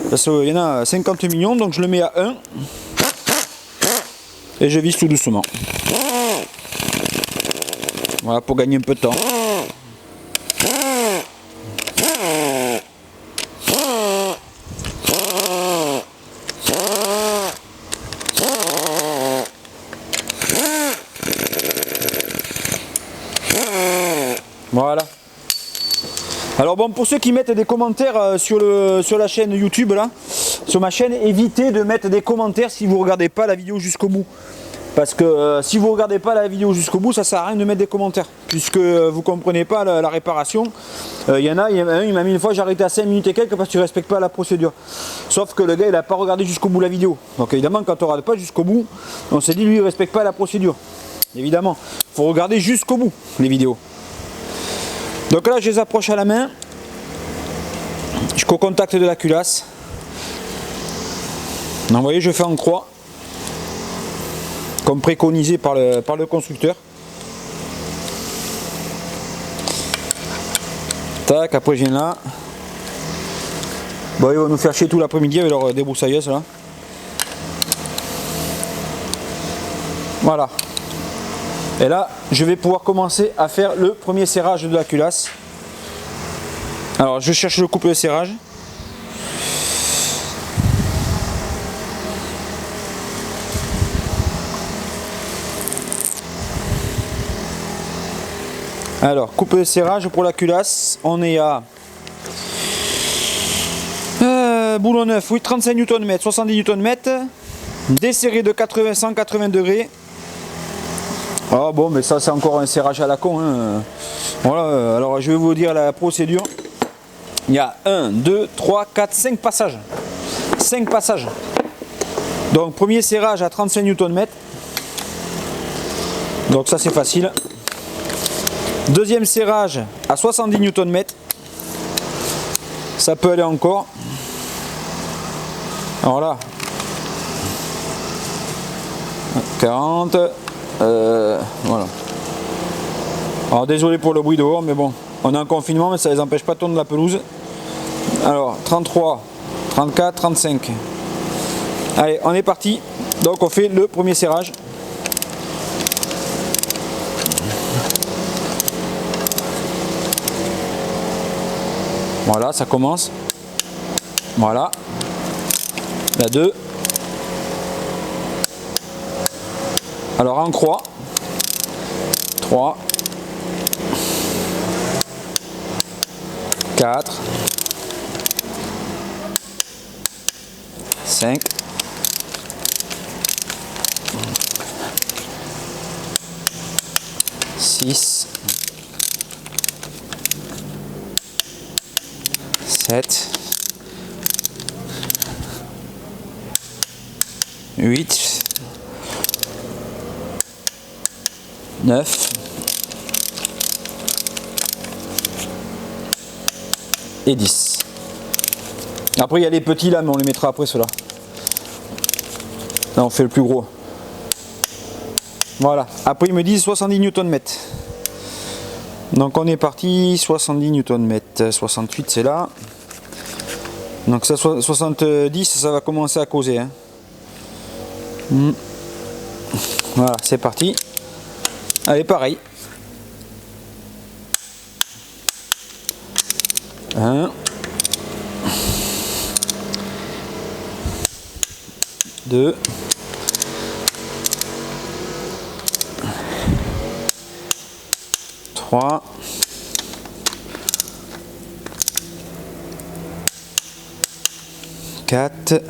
Parce qu'il y en a 50 millions, donc je le mets à 1. Et je visse tout doucement. Voilà, pour gagner un peu de temps. Voilà. Alors bon, pour ceux qui mettent des commentaires sur la chaîne YouTube là, sur ma chaîne, évitez de mettre des commentaires si vous ne regardez pas la vidéo jusqu'au bout. Parce que si vous ne regardez pas la vidéo jusqu'au bout, ça ne sert à rien de mettre des commentaires. Puisque vous ne comprenez pas la réparation. Il y en a un, il m'a mis une fois, j'ai arrêté à 5 minutes et quelques parce que tu ne respectes pas la procédure. Sauf que le gars, il n'a pas regardé jusqu'au bout la vidéo. Donc évidemment, quand on ne regarde pas jusqu'au bout, on s'est dit, lui, il ne respecte pas la procédure. Évidemment, il faut regarder jusqu'au bout les vidéos. Donc là, je les approche à la main, jusqu'au contact de la culasse. Donc, vous voyez, je fais en croix, comme préconisé par le constructeur. Tac, après je viens là. Bon, ils vont nous faire chier tout l'après-midi avec leur débroussailleuse là. Voilà. Et là, je vais pouvoir commencer à faire le premier serrage de la culasse. Alors, je cherche le couple de serrage. Alors, couple de serrage pour la culasse. On est à boulon neuf, oui, 35 Nm, 70 Nm. Desserré de 180 degrés. Ah bon, mais ça c'est encore un serrage à la con. Hein. Voilà, alors je vais vous dire la procédure. Il y a 1, 2, 3, 4, 5 passages. 5 passages. Donc premier serrage à 35 Nm. Donc ça c'est facile. Deuxième serrage à 70 Nm. Ça peut aller encore. Alors là. 40. Voilà. Alors désolé pour le bruit dehors, mais bon, on est en confinement, mais ça les empêche pas de tourner de la pelouse. Alors 33, 34, 35. Allez, on est parti. Donc on fait le premier serrage. Voilà, ça commence. Voilà. La 2. Alors en croix. 3. 4. 5. 6. 7. 8. 9. Et 10. Après il y a les petits là, mais on les mettra après ceux-là. Là on fait le plus gros. Voilà. Après ils me disent 70 Nm. Donc on est parti, 70 Nm. 68 c'est là. Donc ça 70 ça va commencer à causer. Hein. Voilà, c'est parti. Allez, pareil. 1. 2. 3. 4.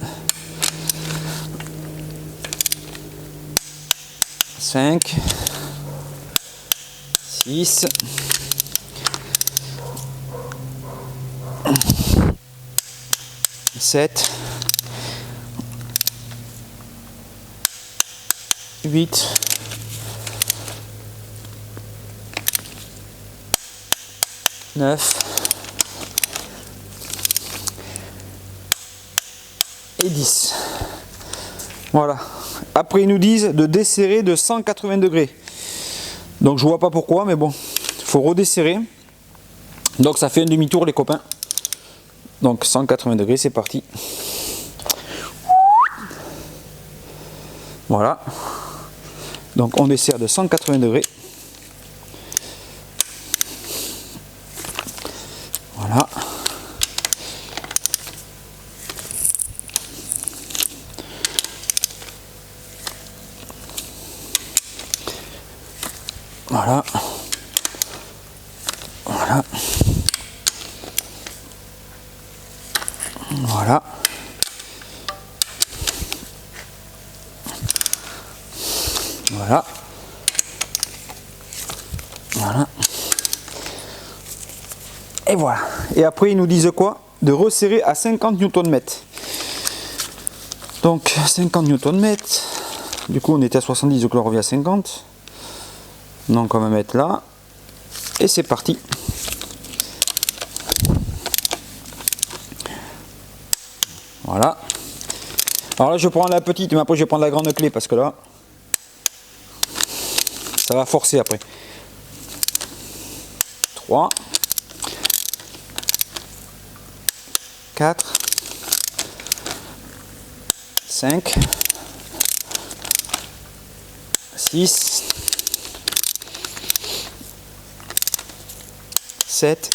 5. 6. 7. 8. 9. Et 10. Voilà. Après ils nous disent de desserrer de 180 degrés. Donc je vois pas pourquoi, mais bon, il faut redesserrer. Donc ça fait un demi-tour les copains. Donc 180 degrés, c'est parti. Voilà. Donc on desserre de 180 degrés. Voilà. Voilà. Voilà. Voilà. Voilà. Voilà. Et voilà. Et après ils nous disent quoi? De resserrer à 50 Nm. Donc 50 Nm. Du coup on était à 70, donc là on revient à 50. Donc on va mettre là. Et c'est parti. Voilà. Alors là je prends la petite, mais après je vais prendre la grande clé parce que là ça va forcer après. 3. 4. 5. 6. 7.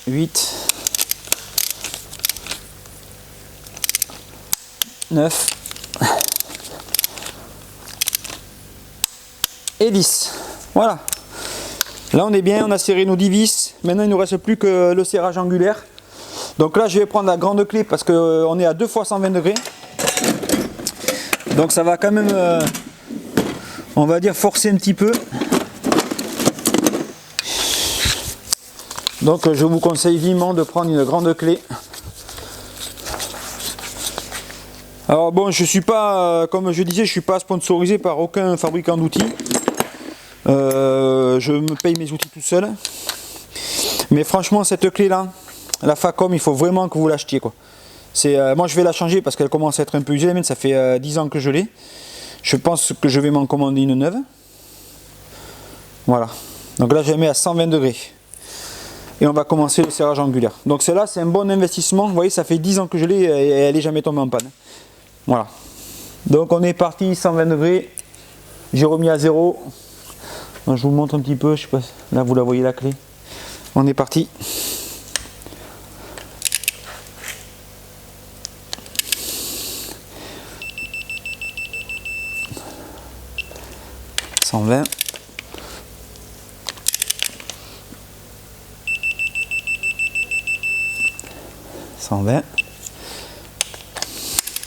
8. 9. Et 10. Voilà. Là on est bien, on a serré nos 10 vis. Maintenant il ne nous reste plus que le serrage angulaire. Donc là je vais prendre la grande clé parce qu'on est à 2 fois 120 degrés. Donc ça va quand même, on va dire, forcer un petit peu. Donc je vous conseille vivement de prendre une grande clé. Alors bon, je suis pas, comme je disais, je suis pas sponsorisé par aucun fabricant d'outils. Je me paye mes outils tout seul. Mais franchement, cette clé là, la Facom, il faut vraiment que vous l'achetiez quoi. Moi je vais la changer parce qu'elle commence à être un peu usée, mais ça fait 10 ans que je l'ai. Je pense que je vais m'en commander une neuve. Voilà. Donc là je la mets à 120 degrés. Et on va commencer le serrage angulaire. Donc celle-là c'est un bon investissement. Vous voyez, ça fait 10 ans que je l'ai et elle n'est jamais tombée en panne. Voilà. Donc on est parti, 120 degrés. J'ai remis à 0. Donc, je vous montre un petit peu, je sais pas, là vous la voyez la clé. On est parti. « 120 ». 120.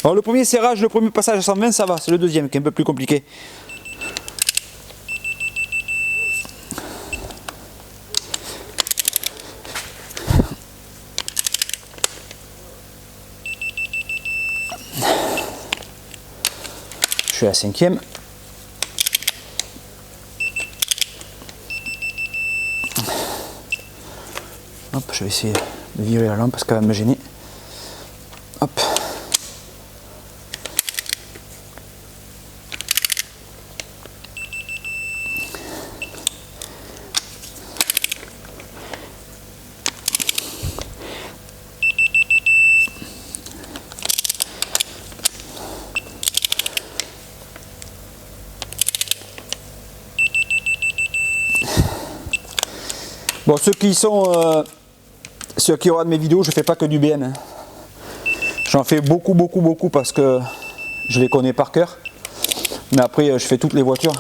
Alors le premier serrage, le premier passage à 120, ça va, c'est le deuxième qui est un peu plus compliqué. Je suis à la 5e. Hop, je vais essayer de virer la lampe parce qu'elle va me gêner. Hop. Bon, ceux qui regardent mes vidéos, je fais pas que du BM. J'en fais beaucoup parce que je les connais par cœur. Mais après, je fais toutes les voitures.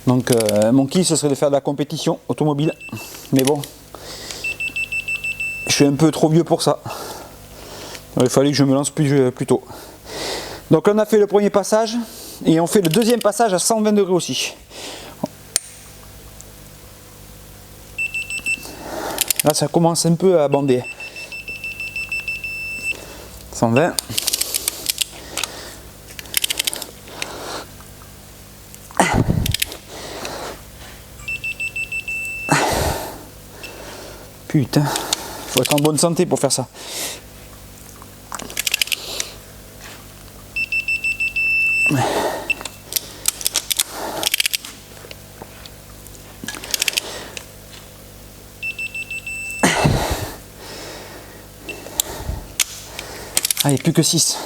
Donc, mon kiff, ce serait de faire de la compétition automobile. Mais bon, je suis un peu trop vieux pour ça. Alors, il fallait que je me lance plus tôt. Donc, là, on a fait le premier passage. Et on fait le deuxième passage à 120 degrés aussi. Là, ça commence un peu à bander. 120. Putain, faut être en bonne santé pour faire ça. Allez, plus que 6.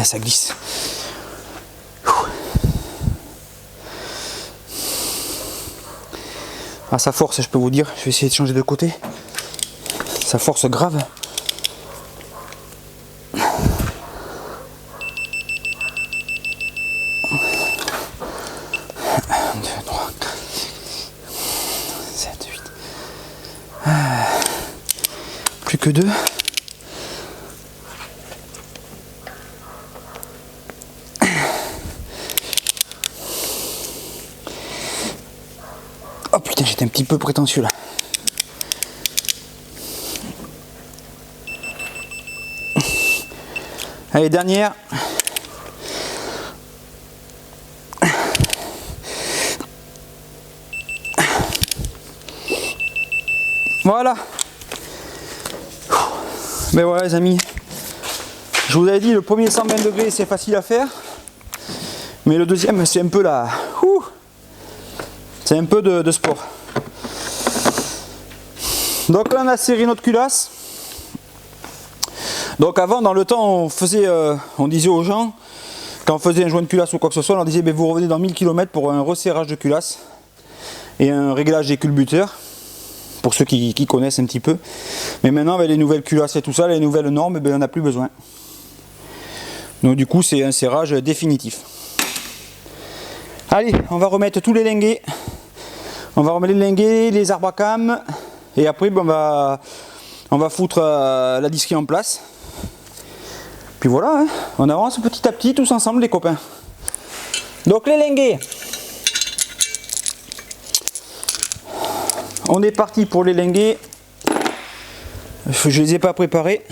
Ça glisse. Ah, ça force, je peux vous dire. Je vais essayer de changer de côté. Ça force grave. Plus que 2. Oh putain, j'étais un petit peu prétentieux là. Allez, dernière. Voilà. Mais voilà les amis. Je vous avais dit, le premier 120 degrés c'est facile à faire. Mais le deuxième c'est un peu là. C'est un peu de sport. Donc là on a serré notre culasse. Donc avant, dans le temps, on disait aux gens, quand on faisait un joint de culasse ou quoi que ce soit, on leur disait vous revenez dans 1000 km pour un resserrage de culasse et un réglage des culbuteurs, pour ceux qui connaissent un petit peu. Mais maintenant avec les nouvelles culasses et tout ça, les nouvelles normes, on n'a plus besoin. Donc du coup c'est un serrage définitif. Allez, on va remettre tous les linguets. On va remettre les linguets, les arbres à cam, et après on va foutre la disquerie en place. Puis voilà, hein, on avance petit à petit tous ensemble les copains. Donc les linguets. On est parti pour les linguets. Je les ai pas préparés.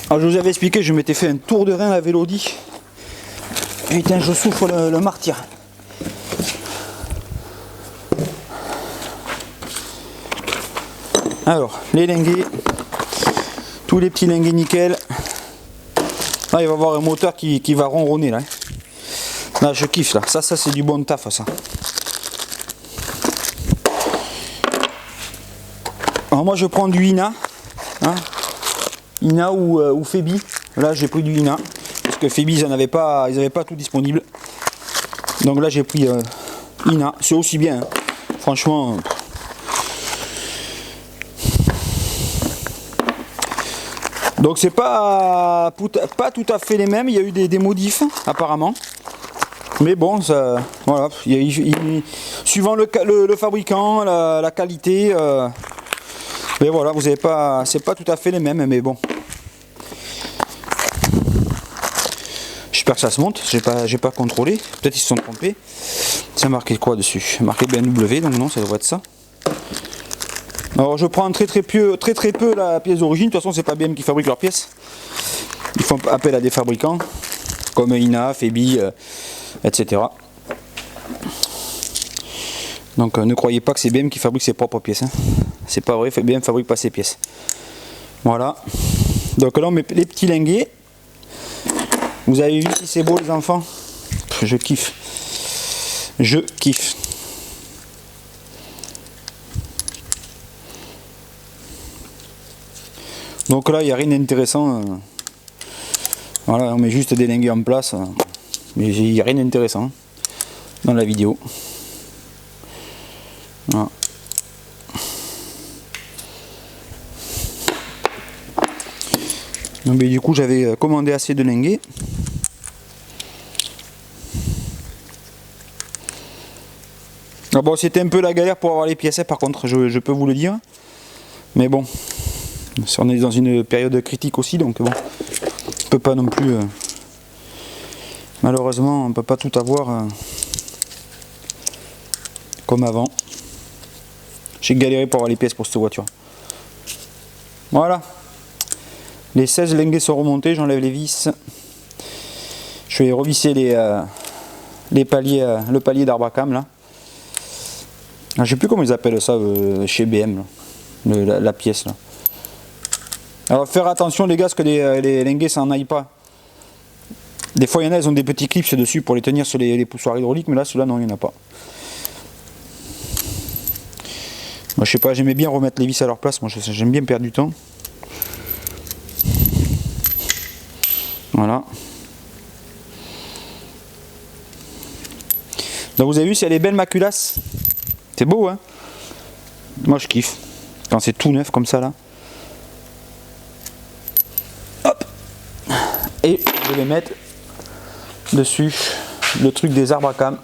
Alors je vous avais expliqué, je m'étais fait un tour de rein à Vélodie. Putain, je souffre le martyr. Alors, les linguets, tous les petits linguets nickel. Là, il va y avoir un moteur qui va ronronner là. Là, je kiffe là. Ça c'est du bon taf ça. Alors moi, je prends du Ina, hein, Ina ou Febi. Là, j'ai pris du Ina parce que Febi, ils n'avaient pas tout disponible. Donc là, j'ai pris Ina. C'est aussi bien. Hein. Franchement. Donc c'est pas tout à fait les mêmes, il y a eu des modifs apparemment. Mais bon, ça, voilà, suivant le fabricant, la qualité, mais voilà, vous avez pas, c'est pas tout à fait les mêmes, mais bon. J'espère que ça se monte, j'ai pas contrôlé, peut-être ils se sont trompés. C'est marqué quoi dessus? Marqué BMW, donc non, ça devrait être ça. Alors je prends très peu la pièce d'origine. De toute façon, c'est pas BM qui fabrique leurs pièces. Ils font appel à des fabricants comme Ina, Febi, etc. Donc ne croyez pas que c'est BM qui fabrique ses propres pièces. Hein. C'est pas vrai, BM fabrique pas ses pièces. Voilà. Donc là on met les petits linguets. Vous avez vu si c'est beau les enfants? Je kiffe. Je kiffe. Donc là, il n'y a rien d'intéressant. Voilà, on met juste des linguets en place. Mais il n'y a rien d'intéressant dans la vidéo. Voilà. Donc, du coup, j'avais commandé assez de linguets. Ah bon, c'était un peu la galère pour avoir les pièces, par contre, je peux vous le dire. Mais bon. On est dans une période critique aussi, donc bon, on peut pas non plus, malheureusement, on peut pas tout avoir comme avant. J'ai galéré pour avoir les pièces pour cette voiture. Voilà, les 16 linguets sont remontés, j'enlève les vis. Je vais revisser les paliers, le palier d'Arbacam là. Je sais plus comment ils appellent ça chez BM, là. La pièce là. Alors faire attention les gars, parce que les linguets ça n'en aille pas. Des fois il y en a, ils ont des petits clips dessus pour les tenir sur les poussoirs hydrauliques, mais là celui-là non, il n'y en a pas. Moi je sais pas, j'aimais bien remettre les vis à leur place, moi j'aime bien perdre du temps. Voilà. Donc vous avez vu, c'est les belles maculasses. C'est beau hein. Moi je kiffe. Quand c'est tout neuf comme ça là. Et je vais mettre dessus le truc des Arbacam.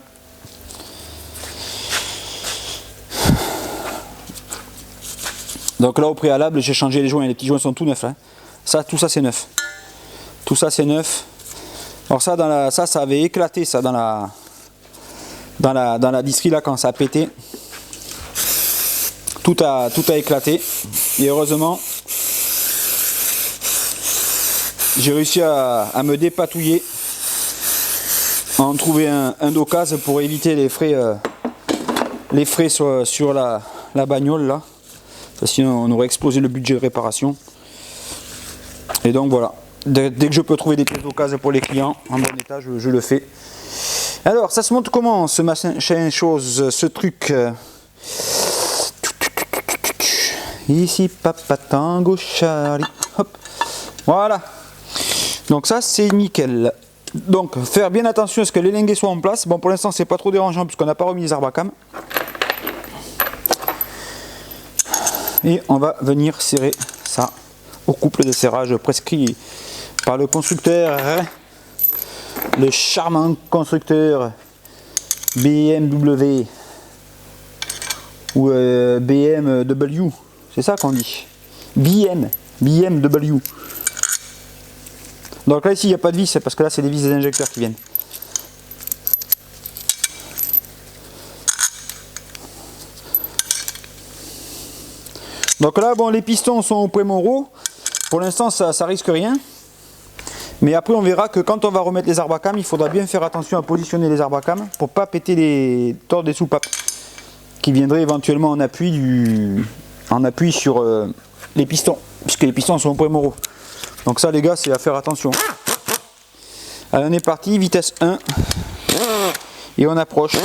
Donc là au préalable j'ai changé les joints, les petits joints sont tout neufs là. Ça, tout ça c'est neuf. Tout ça c'est neuf. Alors ça ça avait éclaté ça dans la disserie là quand ça a pété. Tout a éclaté. Et heureusement j'ai réussi à me dépatouiller, à en trouver un d'occasion pour éviter les frais sur la bagnole là. Sinon on aurait explosé le budget de réparation. Et donc voilà, dès que je peux trouver des pièces d'occasion pour les clients en bon état, je le fais. Alors ça se monte comment ce machin chose, ce truc ici papa tango Charlie, hop, voilà. Donc ça c'est nickel. Donc faire bien attention à ce que les linguets soient en place. Bon pour l'instant c'est pas trop dérangeant puisqu'on n'a pas remis les Arbacam. Et on va venir serrer ça au couple de serrage prescrit par le constructeur, le charmant constructeur BMW ou BMW, c'est ça qu'on dit, BMW. Donc là ici il n'y a pas de vis parce que là c'est des vis des injecteurs qui viennent. Donc là bon les pistons sont au point Monroe. Pour l'instant ça risque rien. Mais après on verra que quand on va remettre les arbres à cam, il faudra bien faire attention à positionner les arbres à cam pour pas péter les tordre des soupapes qui viendraient éventuellement en appui sur les pistons, puisque les pistons sont au point moraux. Donc ça les gars, c'est à faire attention. Allez, on est parti, vitesse 1 et on approche.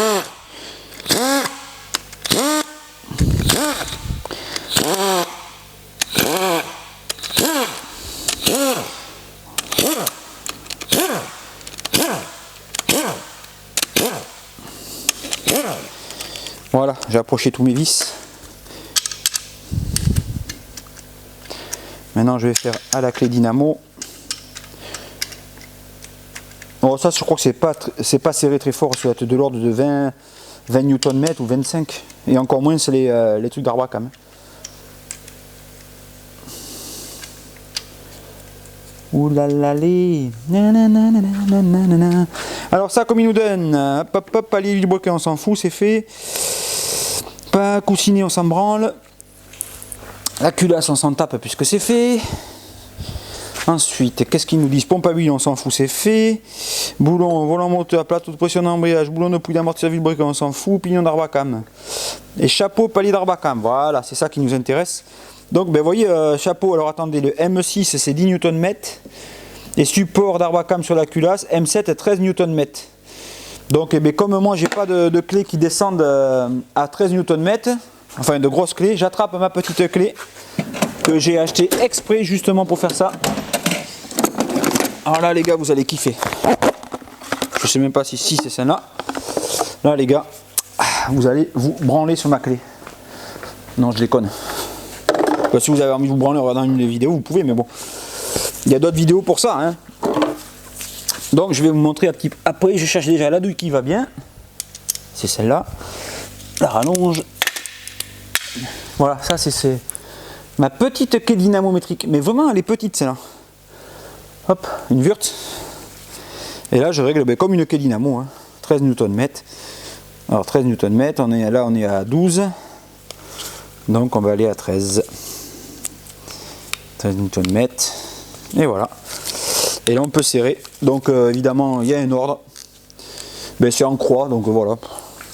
Voilà, j'ai approché tous mes vis. Maintenant je vais faire à la clé dynamo. Bon, ça je crois que c'est pas serré très fort, ça doit être de l'ordre de 20 Nm ou 25, et encore moins c'est les trucs d'arbre à cam. Ouh là là les. Alors ça comme il nous donne, hop hop hop, palier vilebrequin on s'en fout, c'est fait. Pas coussinet on s'en branle. La culasse on s'en tape puisque c'est fait. Ensuite, qu'est-ce qu'ils nous disent? Pompe à huile, on s'en fout, c'est fait. Boulon, volant moteur, plateau de pression d'embrayage, boulon de pouille d'amortisseur vilebrequin, on s'en fout. Pignon d'arbre à cam. Et chapeau, palier d'arbre à cam. Voilà, c'est ça qui nous intéresse. Donc, ben, vous voyez, chapeau, alors attendez, le M6 c'est 10 Nm. Et support d'arbre à cam sur la culasse, M7 est 13 Nm. Donc, eh bien, comme moi, j'ai pas de clés qui descendent à 13 Nm, enfin de grosses clés, j'attrape ma petite clé que j'ai acheté exprès justement pour faire ça. Alors là les gars, vous allez kiffer. Je sais même pas si c'est celle-là. Là les gars, vous allez vous branler sur ma clé. Non, je déconne. Bah, si vous avez envie de vous branler en regardant une des vidéos, vous pouvez, mais bon. Il y a d'autres vidéos pour ça. Hein. Donc je vais vous montrer un petit peu. Après, je cherche déjà la douille qui va bien. C'est celle-là. La rallonge. Voilà, ça c'est ma petite clé dynamométrique. Mais vraiment, elle est petite celle-là. Hop, une Wurth. Et là, je règle comme une clé dynamo. Hein. 13 Nm. Alors 13 Nm, on est à 12. Donc on va aller à 13. 13 Nm. Et voilà. Et là on peut serrer. Donc évidemment il y a un ordre. Ben, c'est en croix, donc voilà.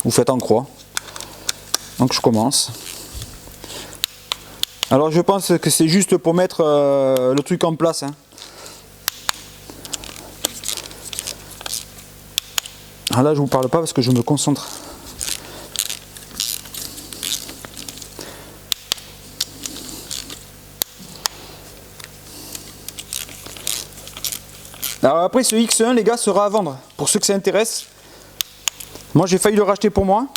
Vous faites en croix. Donc je commence. Alors je pense que c'est juste pour mettre le truc en place. Hein. Ah là je vous parle pas parce que je me concentre. Alors après ce X1 les gars sera à vendre pour ceux que ça intéresse. Moi j'ai failli le racheter pour moi.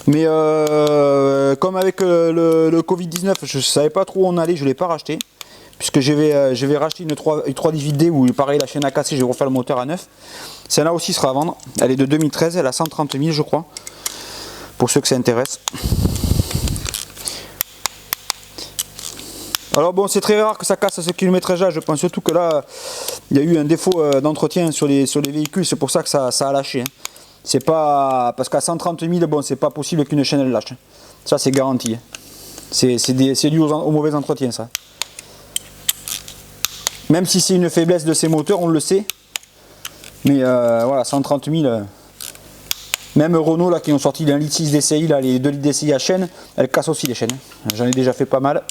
Mais comme avec le Covid-19 je ne savais pas trop où on allait, je ne l'ai pas racheté. Puisque je vais racheter une 318D où pareil la chaîne a cassé, je vais refaire le moteur à neuf. Celle-là aussi sera à vendre. Elle est de 2013, elle a 130 000 je crois. Pour ceux que ça intéresse. Alors bon, c'est très rare que ça casse à ce kilométrage-là. Je pense surtout que là, il y a eu un défaut d'entretien sur les véhicules. C'est pour ça que ça a lâché. Hein. C'est pas parce qu'à 130 000, bon, c'est pas possible qu'une chaîne elle lâche. Ça, c'est garanti. C'est dû au mauvais entretien, ça. Même si c'est une faiblesse de ces moteurs, on le sait. Mais voilà, 130 000. Même Renault là qui ont sorti d'un litre 6 DCI, là, les 2 litres DCI à chaîne, elles cassent aussi les chaînes. J'en ai déjà fait pas mal.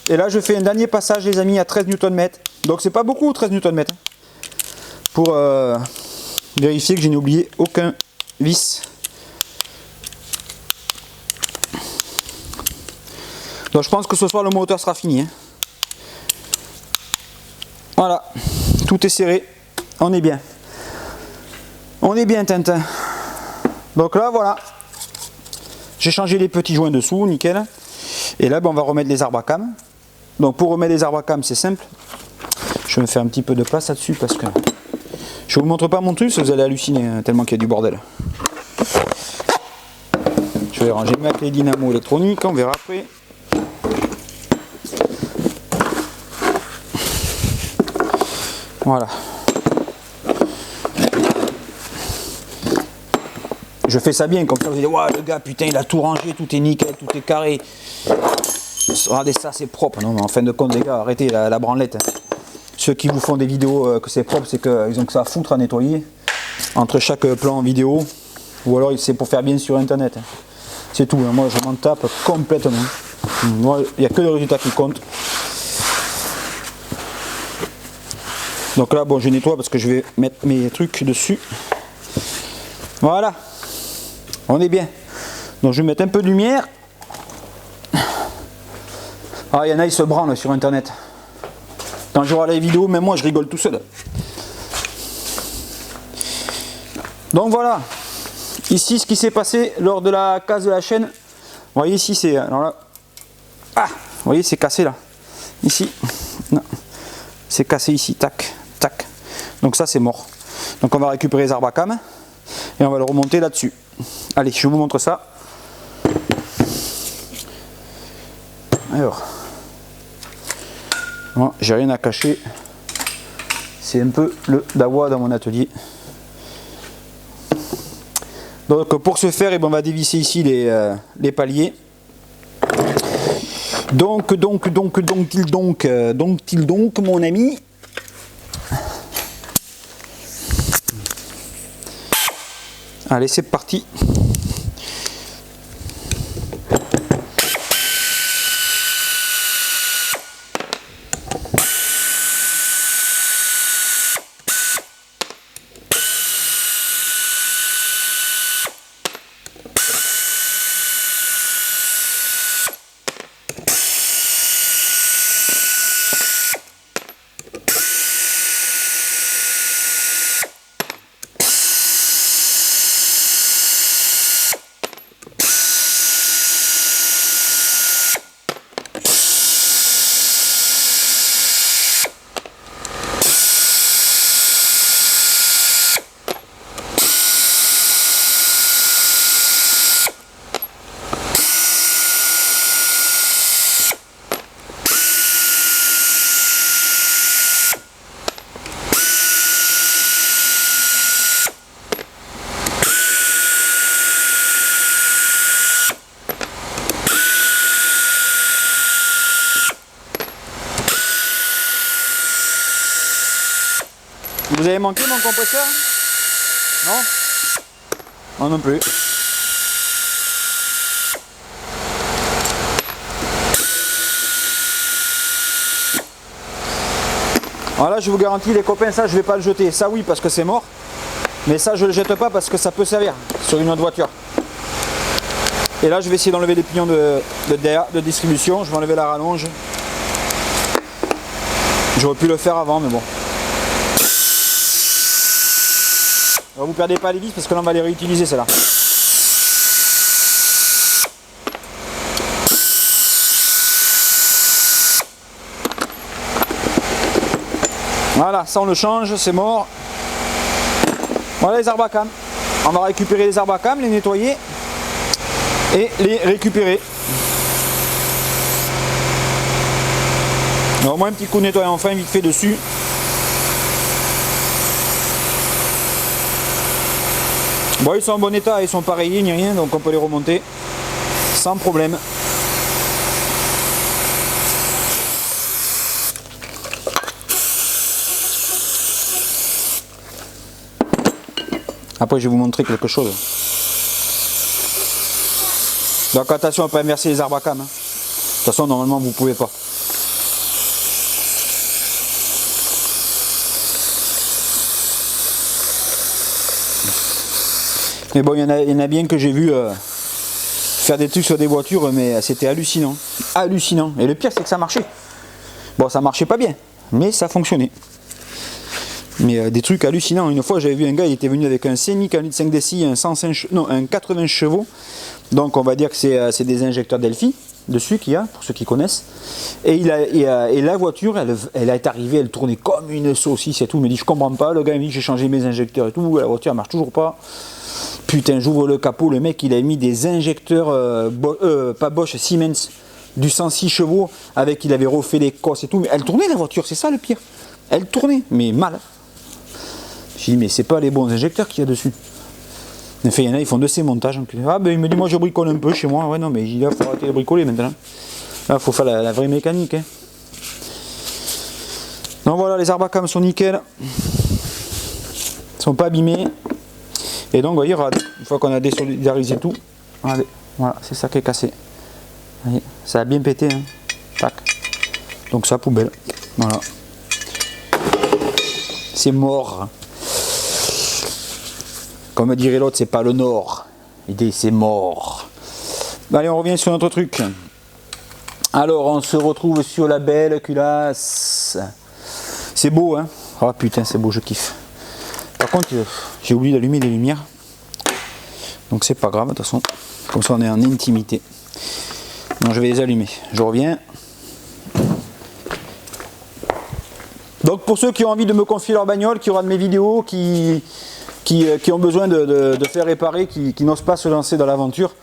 Et là je fais un dernier passage les amis à 13 Nm. Donc c'est pas beaucoup 13 Nm. Pour vérifier que je n'ai oublié aucun vis. Donc je pense que ce soir le moteur sera fini. Hein. Voilà, tout est serré. On est bien. On est bien Tintin. Donc là voilà. J'ai changé les petits joints dessous, nickel. Et là ben, on va remettre les arbres à cam. Donc pour remettre les arbres à cam c'est simple. Je vais me faire un petit peu de place là-dessus parce que je vous montre pas mon truc, vous allez halluciner hein, tellement qu'il y a du bordel. Je vais ranger ma clé dynamo électronique, on verra après. Voilà. Je fais ça bien, comme ça vous allez voir, le gars, putain, il a tout rangé, tout est nickel, tout est carré. Regardez ça, c'est propre. Non, mais en fin de compte, les gars, arrêtez la branlette. ceux qui vous font des vidéos que c'est propre, c'est qu'ils ont que ça à foutre à nettoyer entre chaque plan vidéo, ou alors c'est pour faire bien sur internet. C'est tout, moi je m'en tape complètement. Moi, il n'y a que le résultat qui compte. Donc là, bon, je nettoie parce que je vais mettre mes trucs dessus. Voilà, on est bien. Donc je vais mettre un peu de lumière. Ah, il y en a, ils se branlent sur internet. Quand je vois les vidéos, même moi je rigole tout seul. Donc voilà, ici ce qui s'est passé lors de la casse de la chaîne. Vous voyez ici c'est... Alors là, ah, vous voyez c'est cassé là. Ici, non, c'est cassé ici, tac, tac. Donc ça c'est mort. Donc on va récupérer les arbacam et on va le remonter là-dessus. Allez, je vous montre ça. Alors, bon, j'ai rien à cacher. C'est un peu le dawa dans mon atelier. Donc pour ce faire, on va dévisser ici les paliers. Donc mon ami. Allez, c'est parti. Vous avez manqué mon compresseur? Non? Non non plus. Voilà, je vous garantis les copains, ça je vais pas le jeter. Ça oui parce que c'est mort. Mais ça je le jette pas parce que ça peut servir sur une autre voiture. Et là je vais essayer d'enlever les pignons de distribution. Je vais enlever la rallonge. J'aurais pu le faire avant mais bon. Alors, vous perdez pas les vis parce que là on va les réutiliser celles-là. Voilà, ça on le change, c'est mort. Voilà les arbacam. On va récupérer les arbacam, les nettoyer et les récupérer. Alors, moi un petit coup de nettoyant enfin vite fait dessus. Bon, ils sont en bon état, ils sont pas rayés ni rien, donc on peut les remonter sans problème. Après, je vais vous montrer quelque chose. Donc attention à ne pas inverser les arbacam. De toute façon, normalement, vous ne pouvez pas. Mais bon, il y en a bien que j'ai vu faire des trucs sur des voitures, mais c'était hallucinant. Hallucinant. Et le pire, c'est que ça marchait. Bon, ça marchait pas bien, mais ça fonctionnait. Mais des trucs hallucinants. Une fois, j'avais vu un gars, il était venu avec un Scénic, un litre 5 déci, un 80 chevaux. Donc, on va dire que c'est des injecteurs Delphi dessus qu'il y a, pour ceux qui connaissent. Et, et la voiture, elle est arrivée, elle tournait comme une saucisse et tout. Il me dit, je comprends pas. Le gars, il me dit, j'ai changé mes injecteurs et tout. La voiture, elle marche toujours pas. Putain, j'ouvre le capot, le mec il a mis des injecteurs, pas Bosch, Siemens, du 106 chevaux, avec il avait refait les cosses et tout, mais elle tournait la voiture, c'est ça le pire. Elle tournait, mais mal. J'ai dit, mais c'est pas les bons injecteurs qu'il y a dessus. Enfin, il y en a, ils font de ces montages. Ah ben il me dit, moi je bricole un peu chez moi. Ouais, non, mais il faut arrêter de bricoler maintenant. Là, il faut faire la vraie mécanique. Hein. Donc voilà, les arbres à cam sont nickel. Ils sont pas abîmés. Et donc, vous voyez, une fois qu'on a désolidarisé tout, regardez, voilà, c'est ça qui est cassé. Vous voyez, ça a bien pété. Hein. Tac. Donc ça, poubelle. Voilà. C'est mort. Comme dirait l'autre, c'est pas le nord. L'idée, c'est mort. Allez, on revient sur notre truc. Alors, on se retrouve sur la belle culasse. C'est beau, hein? Oh putain, c'est beau, je kiffe. Par contre, j'ai oublié d'allumer les lumières. Donc, c'est pas grave, de toute façon. Comme ça, on est en intimité. Donc, je vais les allumer. Je reviens. Donc, pour ceux qui ont envie de me confier leur bagnole, qui aura de mes vidéos, qui ont besoin de faire réparer, qui n'osent pas se lancer dans l'aventure,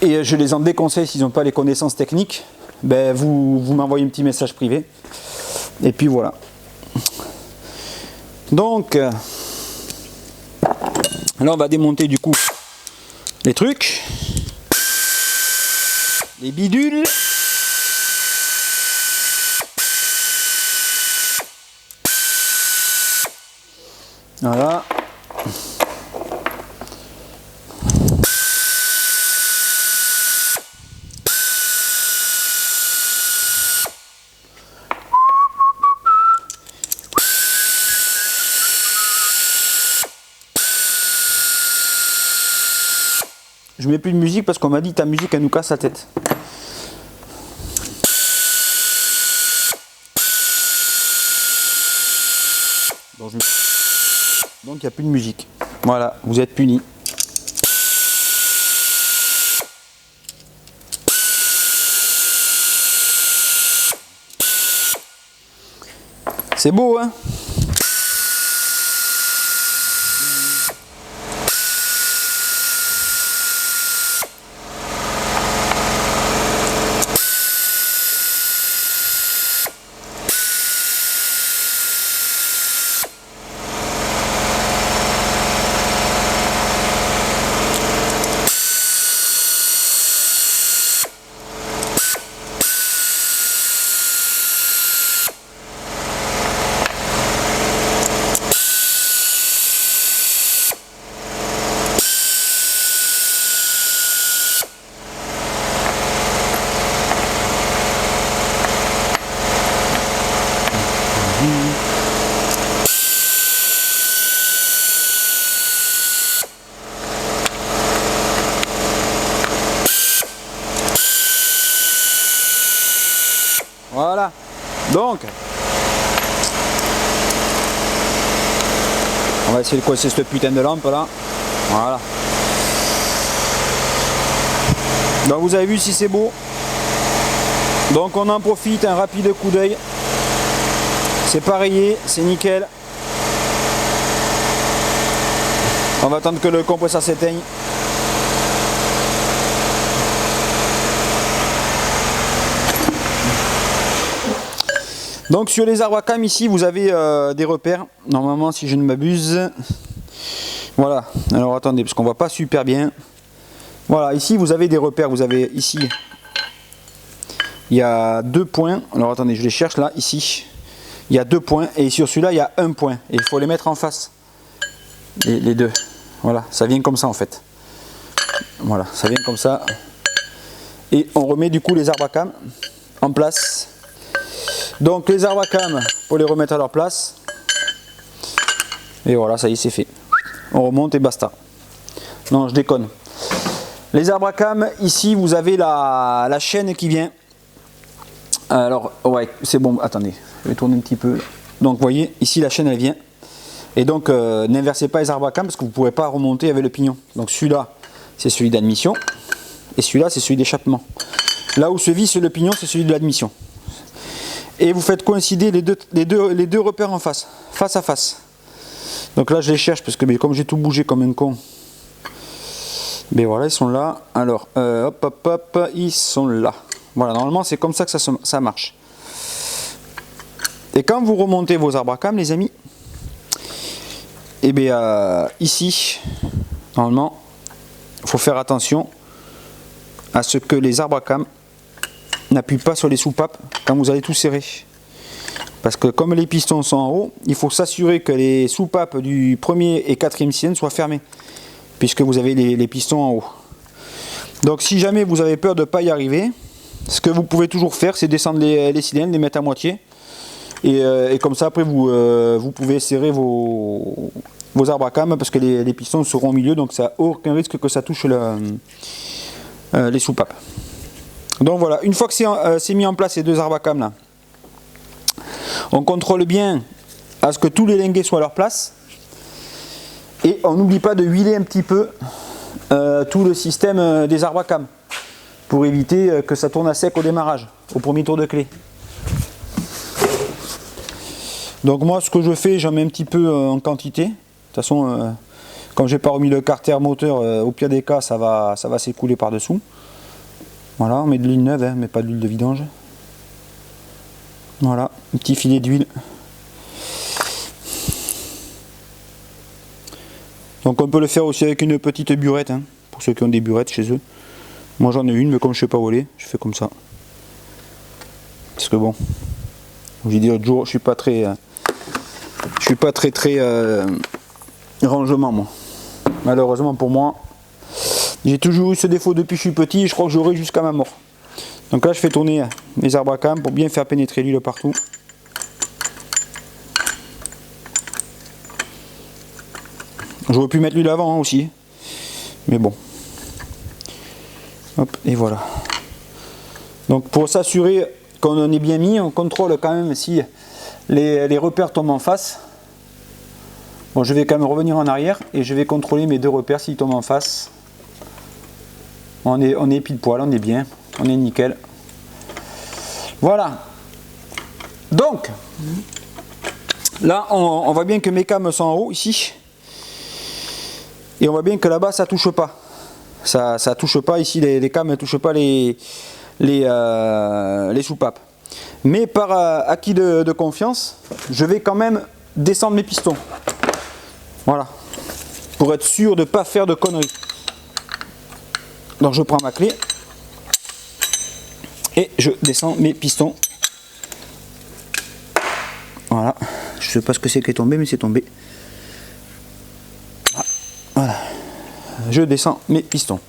et je les en déconseille s'ils n'ont pas les connaissances techniques, ben vous m'envoyez un petit message privé. Et puis voilà. Donc, là on va démonter du coup les trucs, les bidules. Voilà. Je mets plus de musique parce qu'on m'a dit ta musique elle nous casse la tête. Donc il n'y a plus de musique. Voilà, vous êtes punis. C'est beau, hein? Voilà. Donc, on va essayer de coincer cette putain de lampe là. Voilà. Donc vous avez vu si c'est beau. Donc on en profite, un rapide coup d'œil. C'est pas rayé, c'est nickel. On va attendre que le compresseur s'éteigne. Donc sur les arbres à cam ici vous avez des repères, normalement si je ne m'abuse. Voilà, alors attendez parce qu'on voit pas super bien. Voilà, ici vous avez des repères, vous avez ici, il y a 2 points, alors attendez je les cherche là, ici, il y a 2 points et sur celui-là il y a 1 point et il faut les mettre en face, les deux. Voilà, ça vient comme ça en fait. Voilà, ça vient comme ça. Et on remet du coup les arbres à cam en place. Donc les arbres à cam, pour les remettre à leur place. Et voilà, ça y est, c'est fait. On remonte et basta. Non, je déconne. Les arbres à cam, ici vous avez la chaîne qui vient. Alors, ouais, c'est bon, attendez, je vais tourner un petit peu. Donc vous voyez, ici la chaîne elle vient. Et donc n'inversez pas les arbres à cam parce que vous ne pourrez pas remonter avec le pignon. Donc celui-là, c'est celui d'admission. Et celui-là, c'est celui d'échappement. Là où se visse le pignon, c'est celui de l'admission. Et vous faites coïncider les deux repères en face à face. Donc là je les cherche parce que comme j'ai tout bougé comme un con. Mais voilà, ils sont là. Alors hop hop hop, ils sont là. Voilà, normalement c'est comme ça que ça marche. Et quand vous remontez vos arbres à cam les amis, et bien ici, normalement, il faut faire attention à ce que les arbres à cam n'appuie pas sur les soupapes quand vous allez tout serrer. Parce que comme les pistons sont en haut, il faut s'assurer que les soupapes du premier et quatrième cylindre soient fermées, puisque vous avez les pistons en haut. Donc si jamais vous avez peur de ne pas y arriver, ce que vous pouvez toujours faire, c'est descendre les cylindres, les mettre à moitié. Et comme ça, après, vous pouvez serrer vos arbres à cam, parce que les pistons seront au milieu, donc ça n'a aucun risque que ça touche les soupapes. Donc voilà, une fois que c'est mis en place ces deux arbres à cam là, on contrôle bien à ce que tous les linguets soient à leur place. Et on n'oublie pas de huiler un petit peu tout le système des arbres à cam, pour éviter que ça tourne à sec au démarrage, au premier tour de clé. Donc moi ce que je fais, j'en mets un petit peu en quantité. De toute façon, quand j'ai pas remis le carter moteur, au pire des cas, ça va s'écouler par dessous. Voilà, on met de l'huile neuve, hein, mais pas de l'huile de vidange. Voilà, un petit filet d'huile. Donc on peut le faire aussi avec une petite burette, hein, pour ceux qui ont des burettes chez eux. Moi j'en ai une, mais comme je sais pas où elle est, je fais comme ça. Parce que bon, j'ai dit l'autre jour, je suis pas très rangement moi. Malheureusement pour moi, j'ai toujours eu ce défaut depuis que je suis petit, et je crois que j'aurai jusqu'à ma mort. Donc là je fais tourner mes arbres à cam pour bien faire pénétrer l'huile partout. J'aurais pu mettre l'huile avant aussi, mais bon. Hop, et voilà. Donc pour s'assurer qu'on en est bien mis, on contrôle quand même si les repères tombent en face. Bon, je vais quand même revenir en arrière et je vais contrôler mes deux repères s'ils tombent en face. On est pile poil, on est bien, on est nickel. Voilà. Donc, là, on voit bien que mes cams sont en haut, ici. Et on voit bien que là-bas, ça touche pas. Ça touche pas, ici, les cams ne touchent pas les soupapes. Mais par acquis de confiance, je vais quand même descendre mes pistons. Voilà. Pour être sûr de ne pas faire de conneries. Donc je prends ma clé et je descends mes pistons. Voilà. Je sais pas ce que c'est qui est tombé, mais c'est tombé. Voilà. Je descends mes pistons.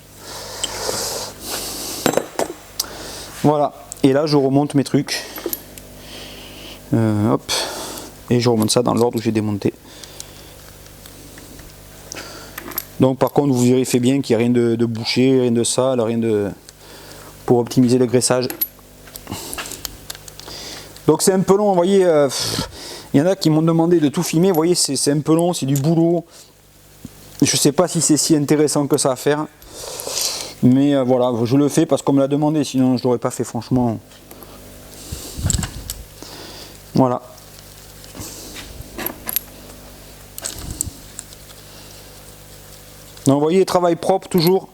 Voilà. Et là je remonte mes trucs. Hop. Et je remonte ça dans l'ordre où j'ai démonté. Donc par contre vous vérifiez bien qu'il n'y a rien de bouché, rien de sale, rien de... pour optimiser le graissage. Donc c'est un peu long, vous voyez, il y en a qui m'ont demandé de tout filmer, vous voyez c'est un peu long, c'est du boulot. Je sais pas si c'est si intéressant que ça à faire. Mais voilà, je le fais parce qu'on me l'a demandé, sinon je l'aurais pas fait franchement. Voilà. Donc vous voyez, travail propre toujours.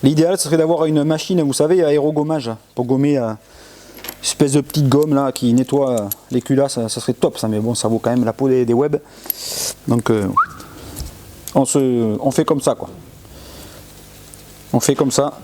L'idéal ce serait d'avoir une machine, vous savez, aérogommage, pour gommer une espèce de petite gomme là qui nettoie les culasses, ça serait top ça, mais bon ça vaut quand même la peau des webs. Donc on fait comme ça quoi. On fait comme ça.